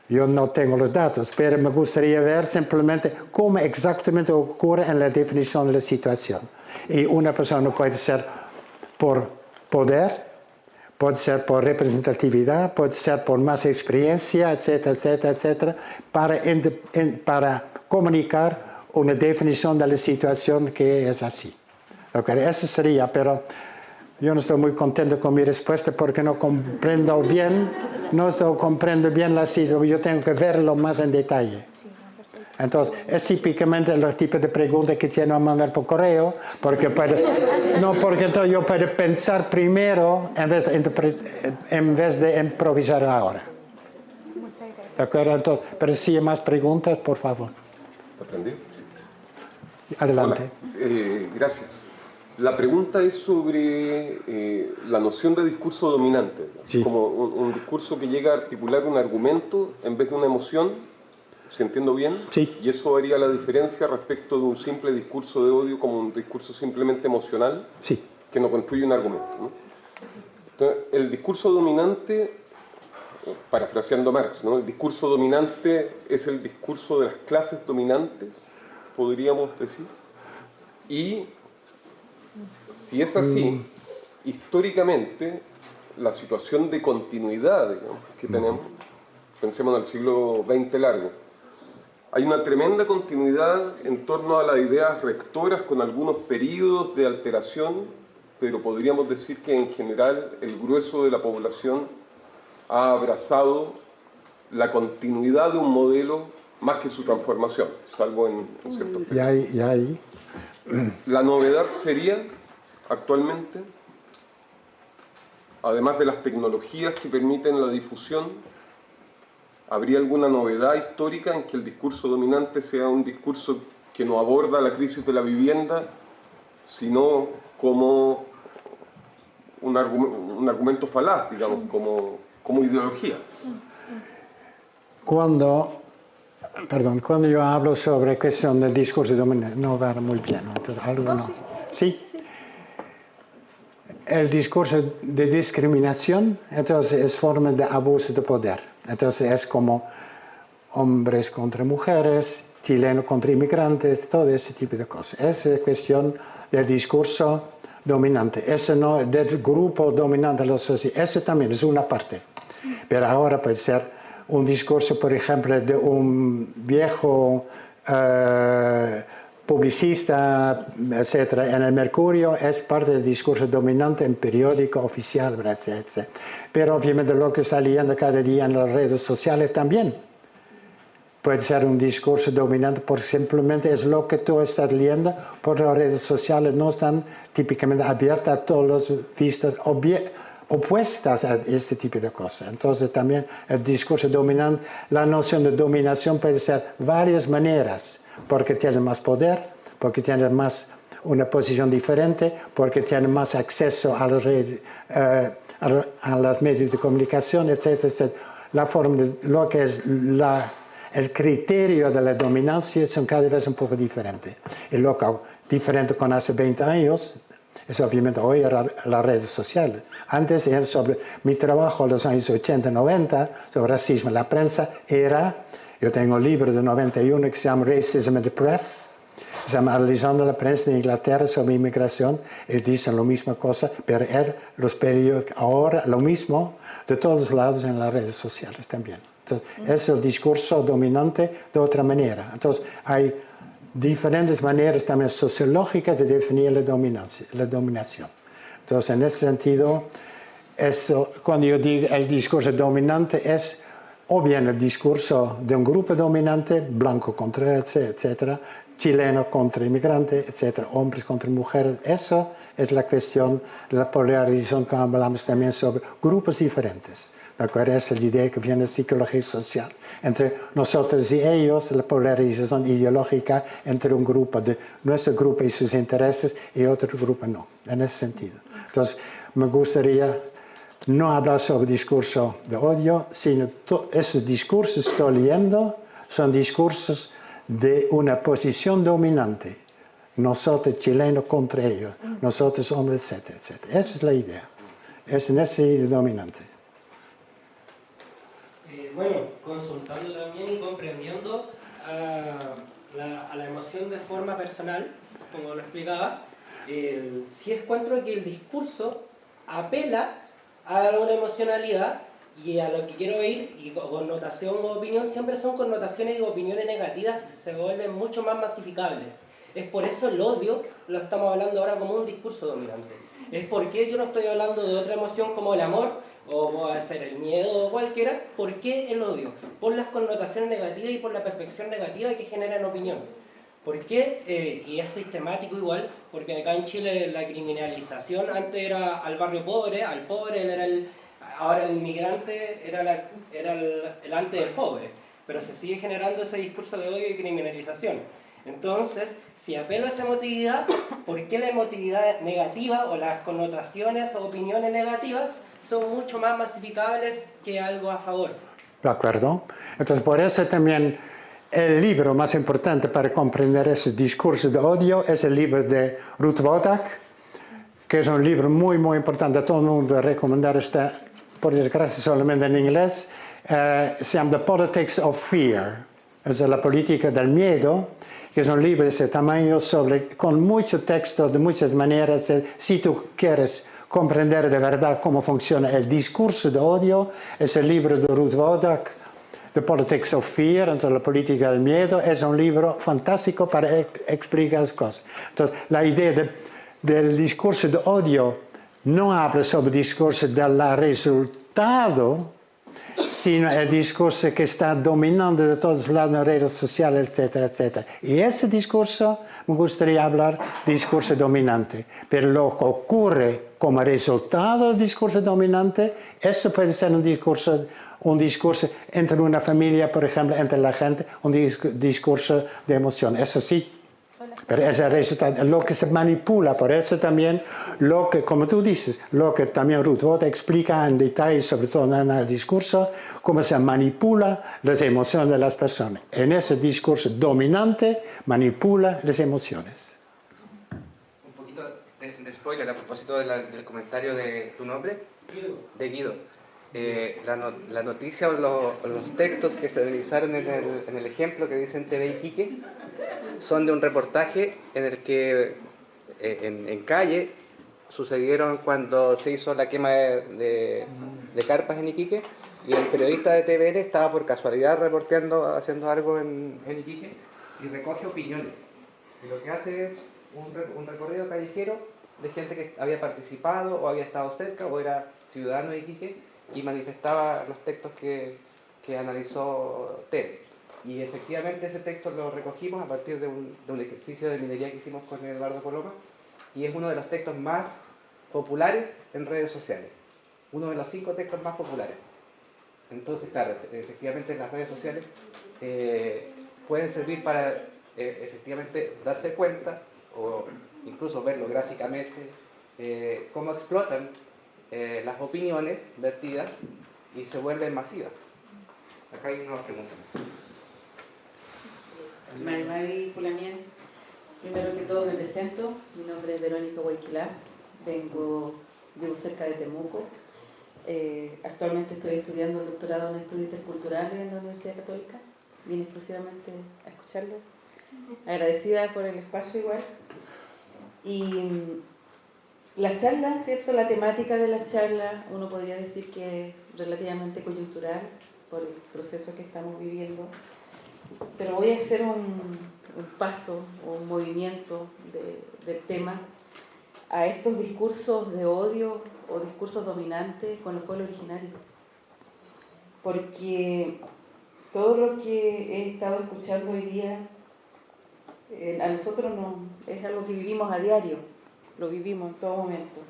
yo no tengo los datos, pero me gustaría ver simplemente cómo exactamente ocurre en la definición de la situación. Y una persona puede ser por poder, puede ser por representatividad, puede ser por más experiencia, etcétera, etcétera, etcétera, para comunicar una definición de la situación que es así. Okay, eso sería, pero yo no estoy muy contento con mi respuesta porque no comprendo bien la situación. Yo tengo que verlo más en detalle. Entonces, es típicamente el tipo de pregunta que tiene a mandar por correo, porque entonces yo puedo pensar primero en vez de improvisar ahora. Muchas gracias. ¿De acuerdo? Entonces, pero si hay más preguntas, por favor. ¿Te aprendí? Adelante. Hola, gracias. La pregunta es sobre la noción de discurso dominante, Sí. como un discurso que llega a articular un argumento en vez de una emoción, si entiendo bien, Sí. y eso haría la diferencia respecto de un simple discurso de odio como un discurso simplemente emocional, Sí. que no construye un argumento, ¿no? Entonces, el discurso dominante, parafraseando a Marx, ¿no? El discurso dominante es el discurso de las clases dominantes, podríamos decir, y si es así, históricamente, la situación de continuidad, digamos, que tenemos, pensemos en el siglo XX largo. Hay una tremenda continuidad en torno a las ideas rectoras con algunos periodos de alteración, pero podríamos decir que en general el grueso de la población ha abrazado la continuidad de un modelo más que su transformación, salvo en ciertos periodos. Y ahí. La novedad sería, actualmente, además de las tecnologías que permiten la difusión, ¿habría alguna novedad histórica en que el discurso dominante sea un discurso que no aborda la crisis de la vivienda, sino como un argumento falaz, digamos, como ideología? Cuando yo hablo sobre cuestión del discurso dominante, no va muy bien, entonces algo no. ¿Sí? El discurso de discriminación, entonces es forma de abuso de poder. Entonces es como hombres contra mujeres, chilenos contra inmigrantes, todo ese tipo de cosas. Esa es cuestión del discurso dominante. Eso no del grupo dominante de la sociedad. Eso también es una parte. Pero ahora puede ser un discurso, por ejemplo, de un viejo publicista, etcétera, en el Mercurio, es parte del discurso dominante en periódico oficial, etcétera. Pero obviamente lo que está leyendo cada día en las redes sociales también puede ser un discurso dominante, porque simplemente es lo que tú estás leyendo, porque las redes sociales no están típicamente abiertas a todas las vistas opuestas a este tipo de cosas. Entonces también el discurso dominante, la noción de dominación puede ser varias maneras, porque tiene más poder, porque tiene más una posición diferente, porque tiene más acceso a las redes, a los medios de comunicación, etcétera, etcétera. La forma de, lo que es el criterio de la dominancia son cada vez un poco diferentes. Y lo que diferente con hace 20 años es obviamente hoy las redes sociales. Antes era sobre mi trabajo en los años 80, 90, sobre racismo en la prensa, yo tengo un libro de 91 que se llama Racism in the Press, se llama Analizando la prensa de Inglaterra sobre inmigración, y dicen la misma cosa, pero los periódicos ahora lo mismo de todos lados en las redes sociales también. Entonces, es el discurso dominante de otra manera. Entonces, hay diferentes maneras también sociológicas de definir la dominación. Entonces, en ese sentido, cuando yo digo el discurso dominante es o bien el discurso de un grupo dominante, blanco contra etcétera, chileno contra inmigrante, etcétera, hombres contra mujeres. Eso es la cuestión de la polarización que hablamos también sobre grupos diferentes. ¿De acuerdo? Esa es la idea que viene de psicología social. Entre nosotros y ellos, la polarización ideológica entre un grupo, de nuestro grupo y sus intereses, y otro grupo no, en ese sentido. Entonces, me gustaría no hablar sobre discurso de odio, sino esos discursos que estoy leyendo son discursos de una posición dominante. Nosotros chilenos contra ellos, nosotros hombres, etcétera, etcétera. Esa es la idea. Es en esa idea dominante. Bueno, consultando también y comprendiendo a la emoción de forma personal, como lo explicaba, sí encuentro que el discurso apela a una emocionalidad y a lo que quiero oír, y connotación o opinión siempre son connotaciones y opiniones negativas que se vuelven mucho más masificables. Es por eso el odio lo estamos hablando ahora como un discurso dominante. Es porque yo no estoy hablando de otra emoción como el amor, o puede ser el miedo o cualquiera. ¿Por qué el odio? Por las connotaciones negativas y por la perspectiva negativa que generan opinión. ¿Por qué? Y es sistemático igual, porque acá en Chile la criminalización antes era al barrio pobre, al pobre era ahora el inmigrante era el antes del pobre, pero se sigue generando ese discurso de odio y criminalización. Entonces, si apelo a esa emotividad, ¿por qué la emotividad negativa o las connotaciones o opiniones negativas son mucho más masificables que algo a favor? ¿De acuerdo? Entonces, por eso también el libro más importante para comprender esos discursos de odio es el libro de Ruth Wodak, que es un libro muy, muy importante. A todo el mundo recomendar, está, por desgracia, solamente en inglés. Se llama The Politics of Fear. Es la política del miedo, que es un libro de ese tamaño con mucho texto, de muchas maneras. Si tú quieres comprender de verdad cómo funciona el discurso de odio es el libro de Ruth Wodak, The Politics of Fear, entonces la política del miedo, es un libro fantástico para explicar las cosas. Entonces, la idea del discurso de odio no habla sobre el discurso del resultado, sino el discurso que está dominando de todos lados en las redes sociales, etcétera, etcétera. Y ese discurso, me gustaría hablar de discurso dominante. Pero lo que ocurre como resultado del discurso dominante, eso puede ser un discurso entre una familia, por ejemplo, entre la gente, un discurso de emoción. Eso sí. Pero es el resultado, lo que se manipula, por eso también lo que, como tú dices, lo que también Ruth Wodak explica en detalle, sobre todo en el discurso, cómo se manipula las emociones de las personas. En ese discurso dominante manipula las emociones. Un poquito de spoiler a propósito del comentario de tu nombre, de Guido. La noticia o los textos que se realizaron en el ejemplo que dicen TV Iquique son de un reportaje en el que en calle sucedieron cuando se hizo la quema de carpas en Iquique, y el periodista de TVN estaba por casualidad reporteando, haciendo algo en Iquique, y recoge opiniones. Y lo que hace es un recorrido callejero de gente que había participado o había estado cerca o era ciudadano de Iquique, y manifestaba los textos que analizó TED. Y efectivamente ese texto lo recogimos a partir de un ejercicio de minería que hicimos con Eduardo Coloma, y es uno de los textos más populares en redes sociales, uno de los 5 textos más populares. Entonces, claro, efectivamente las redes sociales pueden servir para efectivamente darse cuenta o incluso verlo gráficamente, cómo explotan las opiniones vertidas y se vuelven masivas. Acá hay una pregunta. Mari Pulamien, primero que todo me presento, mi nombre es Verónica Huayquilá, vivo cerca de Temuco, actualmente estoy estudiando el doctorado en estudios interculturales en la Universidad Católica, vine exclusivamente a escucharlo, agradecida por el espacio igual, y la charla, ¿cierto? La temática de la charla uno podría decir que es relativamente coyuntural por el proceso que estamos viviendo, pero voy a hacer un paso o un movimiento del tema a estos discursos de odio o discursos dominantes con los pueblos originarios. Porque todo lo que he estado escuchando hoy día, a nosotros no, es algo que vivimos a diario, lo vivimos en todo momento.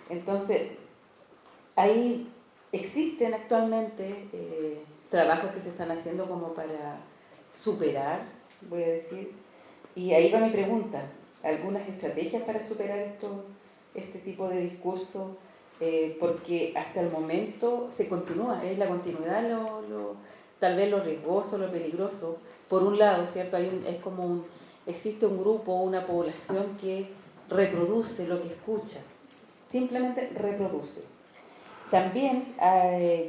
Entonces, ahí existen actualmente trabajos que se están haciendo como para superar, voy a decir, y ahí va mi pregunta, algunas estrategias para superar este tipo de discurso, porque hasta el momento se continúa, es la continuidad tal vez lo riesgoso, lo peligroso. Por un lado, ¿cierto? Existe un grupo, una población que reproduce lo que escucha, simplemente reproduce. También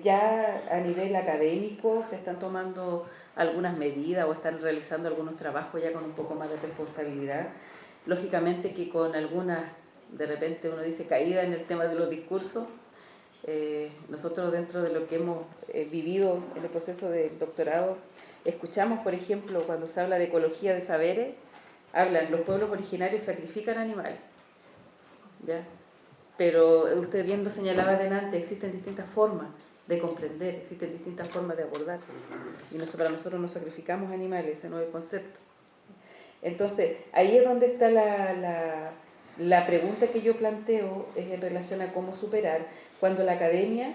ya a nivel académico se están tomando algunas medidas o están realizando algunos trabajos ya con un poco más de responsabilidad. Lógicamente que con algunas, de repente uno dice, caída en el tema de los discursos. Nosotros dentro de lo que hemos vivido en el proceso del doctorado, escuchamos, por ejemplo, cuando se habla de ecología de saberes, hablan, los pueblos originarios sacrifican animales, ¿ya? Pero usted bien lo señalaba adelante, existen distintas formas de comprender, existen distintas formas de abordar. Y para nosotros no sacrificamos animales, ese no es el concepto. Entonces, ahí es donde está la pregunta que yo planteo, es en relación a cómo superar, cuando la academia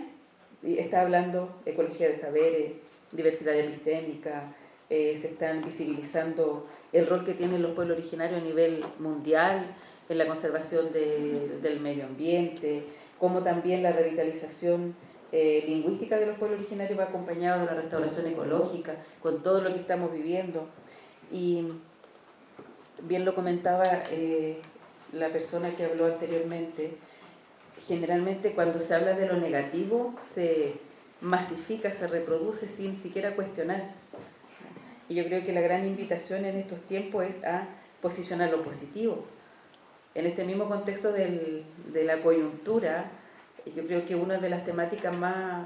está hablando de ecología de saberes, diversidad epistémica, se están visibilizando el rol que tienen los pueblos originarios a nivel mundial, en la conservación del medio ambiente, como también la revitalización lingüística de los pueblos originarios va acompañado de la restauración ecológica, con todo lo que estamos viviendo. Y bien lo comentaba la persona que habló anteriormente, generalmente cuando se habla de lo negativo se masifica, se reproduce sin siquiera cuestionar. Y yo creo que la gran invitación en estos tiempos es a posicionar lo positivo. en este mismo contexto de la coyuntura, yo creo que una de las temáticas más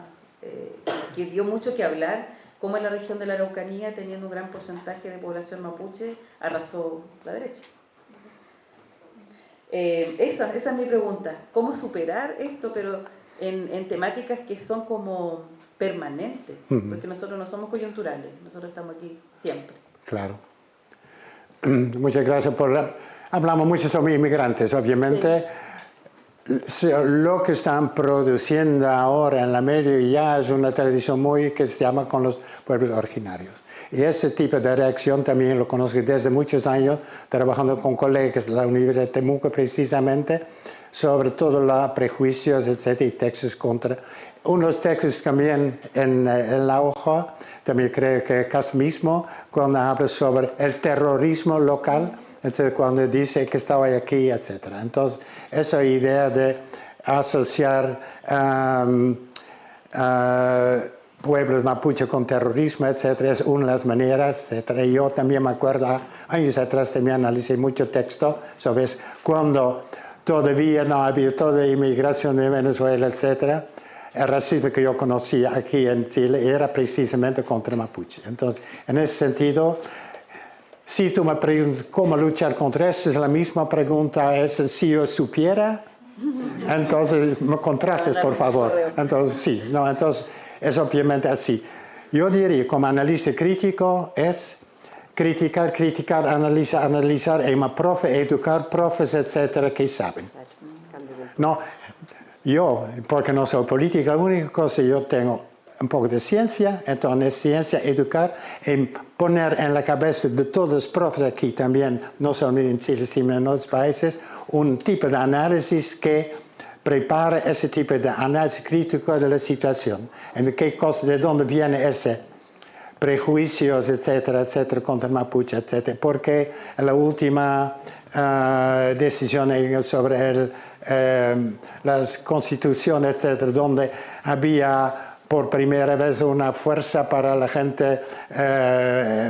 que dio mucho que hablar, cómo en la región de la Araucanía, teniendo un gran porcentaje de población mapuche, arrasó la derecha. Esa es mi pregunta, ¿cómo superar esto, pero en temáticas que son como permanentes? Porque nosotros no somos coyunturales, nosotros estamos aquí siempre. Claro. Muchas gracias hablamos mucho sobre inmigrantes, obviamente. Sí. Lo que están produciendo ahora en la media ya es una tradición muy que se llama con los pueblos originarios. Y ese tipo de reacción también lo conozco desde muchos años, trabajando con colegas de la Universidad de Temuco precisamente, sobre todo los prejuicios, etc., y textos contra. Unos textos también en la hoja, también creo que Cas mismo, cuando habla sobre el terrorismo local, etc., cuando dice que estaba aquí, etc. Entonces, esa idea de asociar pueblos mapuche con terrorismo, etc., es una de las maneras, etc. Y yo también me acuerdo, años atrás también analicé mucho texto, ¿sabes? Cuando todavía no había toda inmigración de Venezuela, etc., el racismo que yo conocía aquí en Chile era precisamente contra Mapuche. Entonces, en ese sentido, si tú me preguntas cómo luchar contra eso, es la misma pregunta, es si yo supiera, entonces me contrates, por favor. Entonces, sí, no, entonces es obviamente así. Yo diría, como analista crítico, es criticar, analizar, educar profes, etcétera, que saben. No, yo, porque no soy política, la única cosa que yo tengo un poco de ciencia, entonces ciencia, educar, y poner en la cabeza de todos los profes aquí también, no solo en Chile, sino en otros países, un tipo de análisis que prepara ese tipo de análisis crítico de la situación. En qué cosa, de dónde viene ese prejuicios, etcétera, etcétera, contra Mapuche, etcétera. Porque en la última decisión sobre las constituciones, etcétera, donde había por primera vez una fuerza para la gente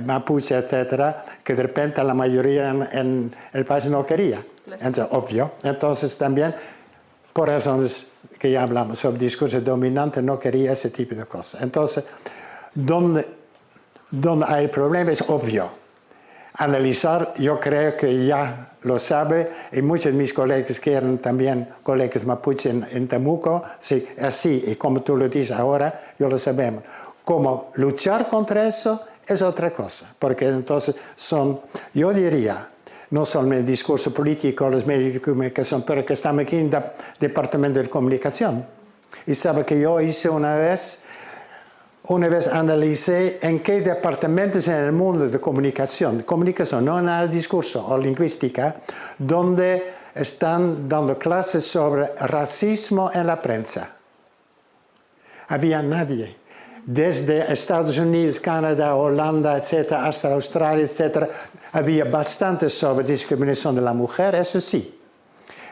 mapuche, etcétera, que de repente la mayoría en el país no quería. Entonces, obvio. Entonces también, por razones que ya hablamos sobre discurso dominante, no quería ese tipo de cosas. Entonces, donde hay problemas es obvio. Analizar, yo creo que ya lo sabe, y muchos de mis colegas que eran también colegas mapuche en Temuco, sí, así, y como tú lo dices ahora, yo lo sabemos. Cómo luchar contra eso es otra cosa, porque entonces yo diría, no solo en el discurso político, los medios de comunicación, pero que estamos aquí en el Departamento de Comunicación. Y sabe que yo hice una vez analicé en qué departamentos en el mundo de comunicación, no en el discurso o lingüística, donde están dando clases sobre racismo en la prensa. Había nadie. Desde Estados Unidos, Canadá, Holanda, etcétera, hasta Australia, etcétera, había bastante sobre discriminación de la mujer, eso sí.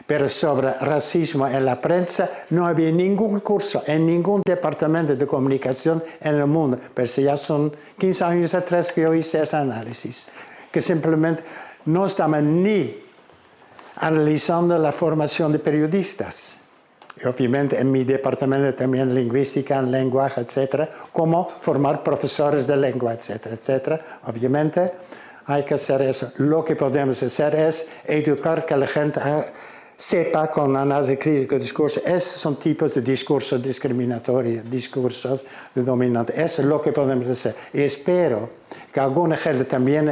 Pero sobre racismo en la prensa no había ningún curso en ningún departamento de comunicación en el mundo. Pero ya son 15 años atrás que yo hice ese análisis. Que simplemente no estaban ni analizando la formación de periodistas. Y obviamente en mi departamento también lingüística, lenguaje, etcétera, cómo formar profesores de lengua, etcétera, etcétera. Obviamente hay que hacer eso. Lo que podemos hacer es educar que la gente sepa con análisis crítico de discurso, esos son tipos de discursos discriminatorios, discursos de dominante. Eso es lo que podemos hacer. Y espero que alguna gente también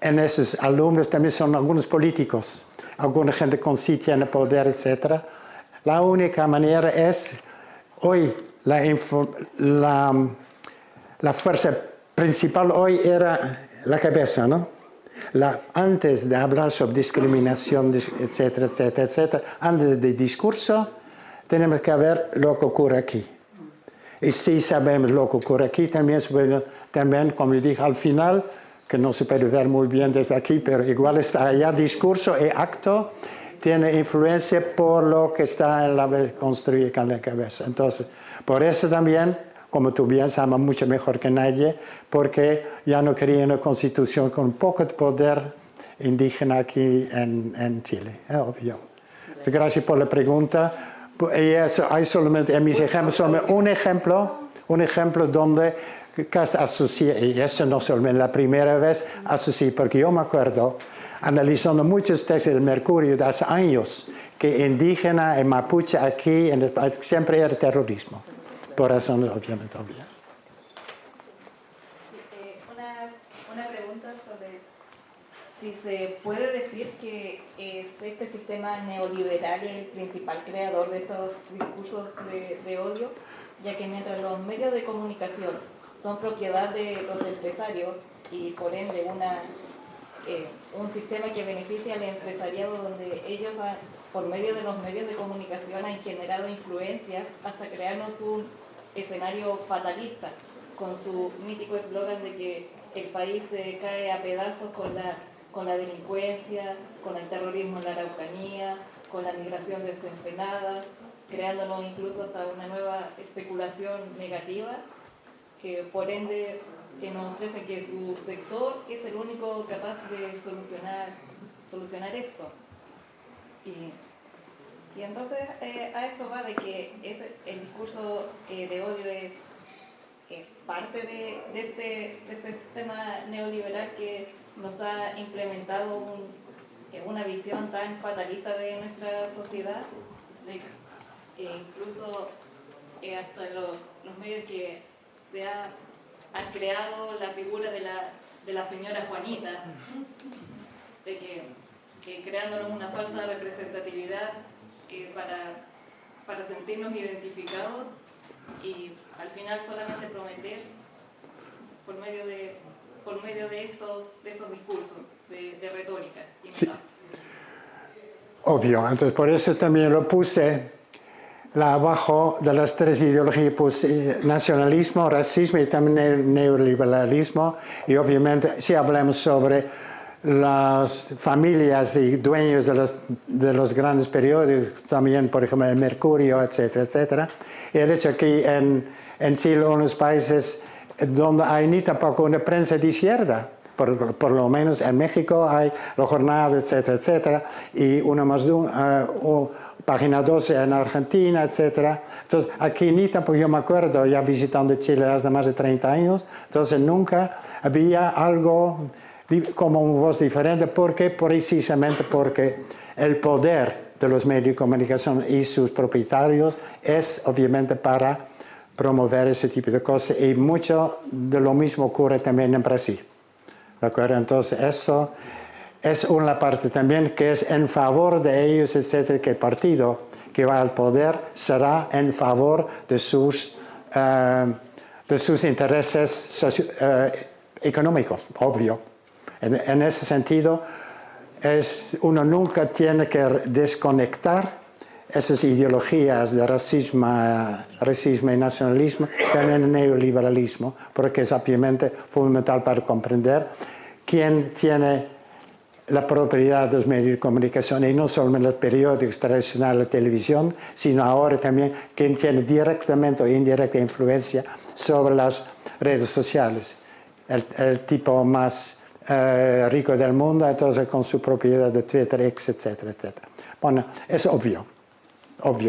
en esos alumnos también son algunos políticos, alguna gente con sitio en el poder, etc. La única manera es, hoy la fuerza principal hoy era la cabeza, ¿no? Antes de hablar sobre discriminación, etcétera, etcétera, etcétera, antes del discurso, tenemos que ver lo que ocurre aquí. Y si sabemos lo que ocurre aquí, también, como yo dije al final, que no se puede ver muy bien desde aquí, pero igual está allá, discurso y acto, tiene influencia por lo que está en la construida en la cabeza. Entonces, por eso también, como tú bien sabes, mucho mejor que nadie, porque ya no quería una constitución con un poco de poder indígena aquí en Chile, obvio. Gracias por la pregunta. Y eso, hay solamente en mis ejemplos, solamente un ejemplo donde casi asocié, y eso no solamente la primera vez asocié, porque yo me acuerdo, analizando muchos textos del Mercurio de hace años, que indígena y mapuche aquí siempre era terrorismo, por razones obviamente obvias. Una pregunta sobre si se puede decir que este sistema neoliberal es el principal creador de estos discursos de odio, ya que mientras los medios de comunicación son propiedad de los empresarios y por ende un sistema que beneficia al empresariado donde ellos por medio de los medios de comunicación han generado influencias hasta crearnos un escenario fatalista con su mítico eslogan de que el país se cae a pedazos con la delincuencia, con el terrorismo en la Araucanía, con la migración desenfrenada, creándonos incluso hasta una nueva especulación negativa que por ende que nos ofrece que su sector es el único capaz de solucionar esto. Y entonces a eso va de que el discurso de odio es parte de este sistema neoliberal que nos ha implementado una visión tan fatalista de nuestra sociedad, incluso hasta los medios que han creado la figura de la señora Juanita, de que creándonos una falsa representatividad para sentirnos identificados y al final solamente prometer por medio de estos discursos, de retóricas. Sí. Obvio, entonces por eso también lo puse abajo de las tres ideologías, puse nacionalismo, racismo y también neoliberalismo, y obviamente si hablamos sobre las familias y dueños de los grandes periódicos, también por ejemplo el Mercurio, etcétera, etcétera. Y de hecho aquí en Chile, unos países donde hay ni tampoco una prensa de izquierda, por lo menos en México hay la Jornada, etcétera, etcétera, y Página 12 en Argentina, etcétera. Entonces aquí ni tampoco, yo me acuerdo ya visitando Chile hace más de 30 años, entonces nunca había algo como una voz diferente, precisamente porque el poder de los medios de comunicación y sus propietarios es obviamente para promover ese tipo de cosas, y mucho de lo mismo ocurre también en Brasil. ¿De acuerdo? Entonces eso es una parte también que es en favor de ellos, etcétera, que el partido que va al poder será en favor de sus intereses económicos, obvio. En ese sentido, uno nunca tiene que desconectar esas ideologías de racismo y nacionalismo, también el neoliberalismo, porque es obviamente fundamental para comprender quién tiene la propiedad de los medios de comunicación, y no solamente los periódicos tradicionales, la televisión, sino ahora también quién tiene directamente o indirecta influencia sobre las redes sociales. El tipo más rico del mundo, entonces con su propiedad de Twitter, etcétera, etcétera. Bueno, es obvio,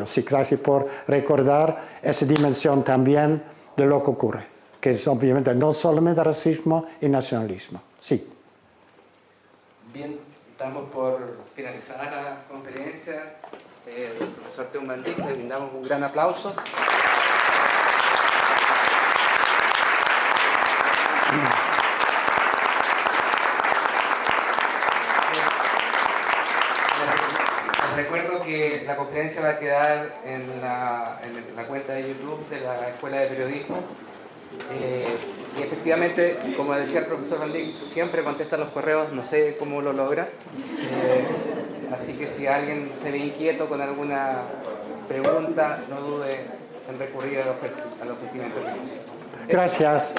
sí, gracias por recordar esa dimensión también de lo que ocurre, que es obviamente no solamente racismo y nacionalismo, sí. Bien, estamos por finalizar la conferencia del profesor Teombandí, le brindamos un gran aplauso. Les recuerdo que la conferencia va a quedar en la cuenta de YouTube de la Escuela de Periodismo. Y efectivamente, como decía el profesor Valdín, siempre contesta los correos, no sé cómo lo logra. Así que si alguien se ve inquieto con alguna pregunta, no dude en recurrir al ofrecimiento. Gracias.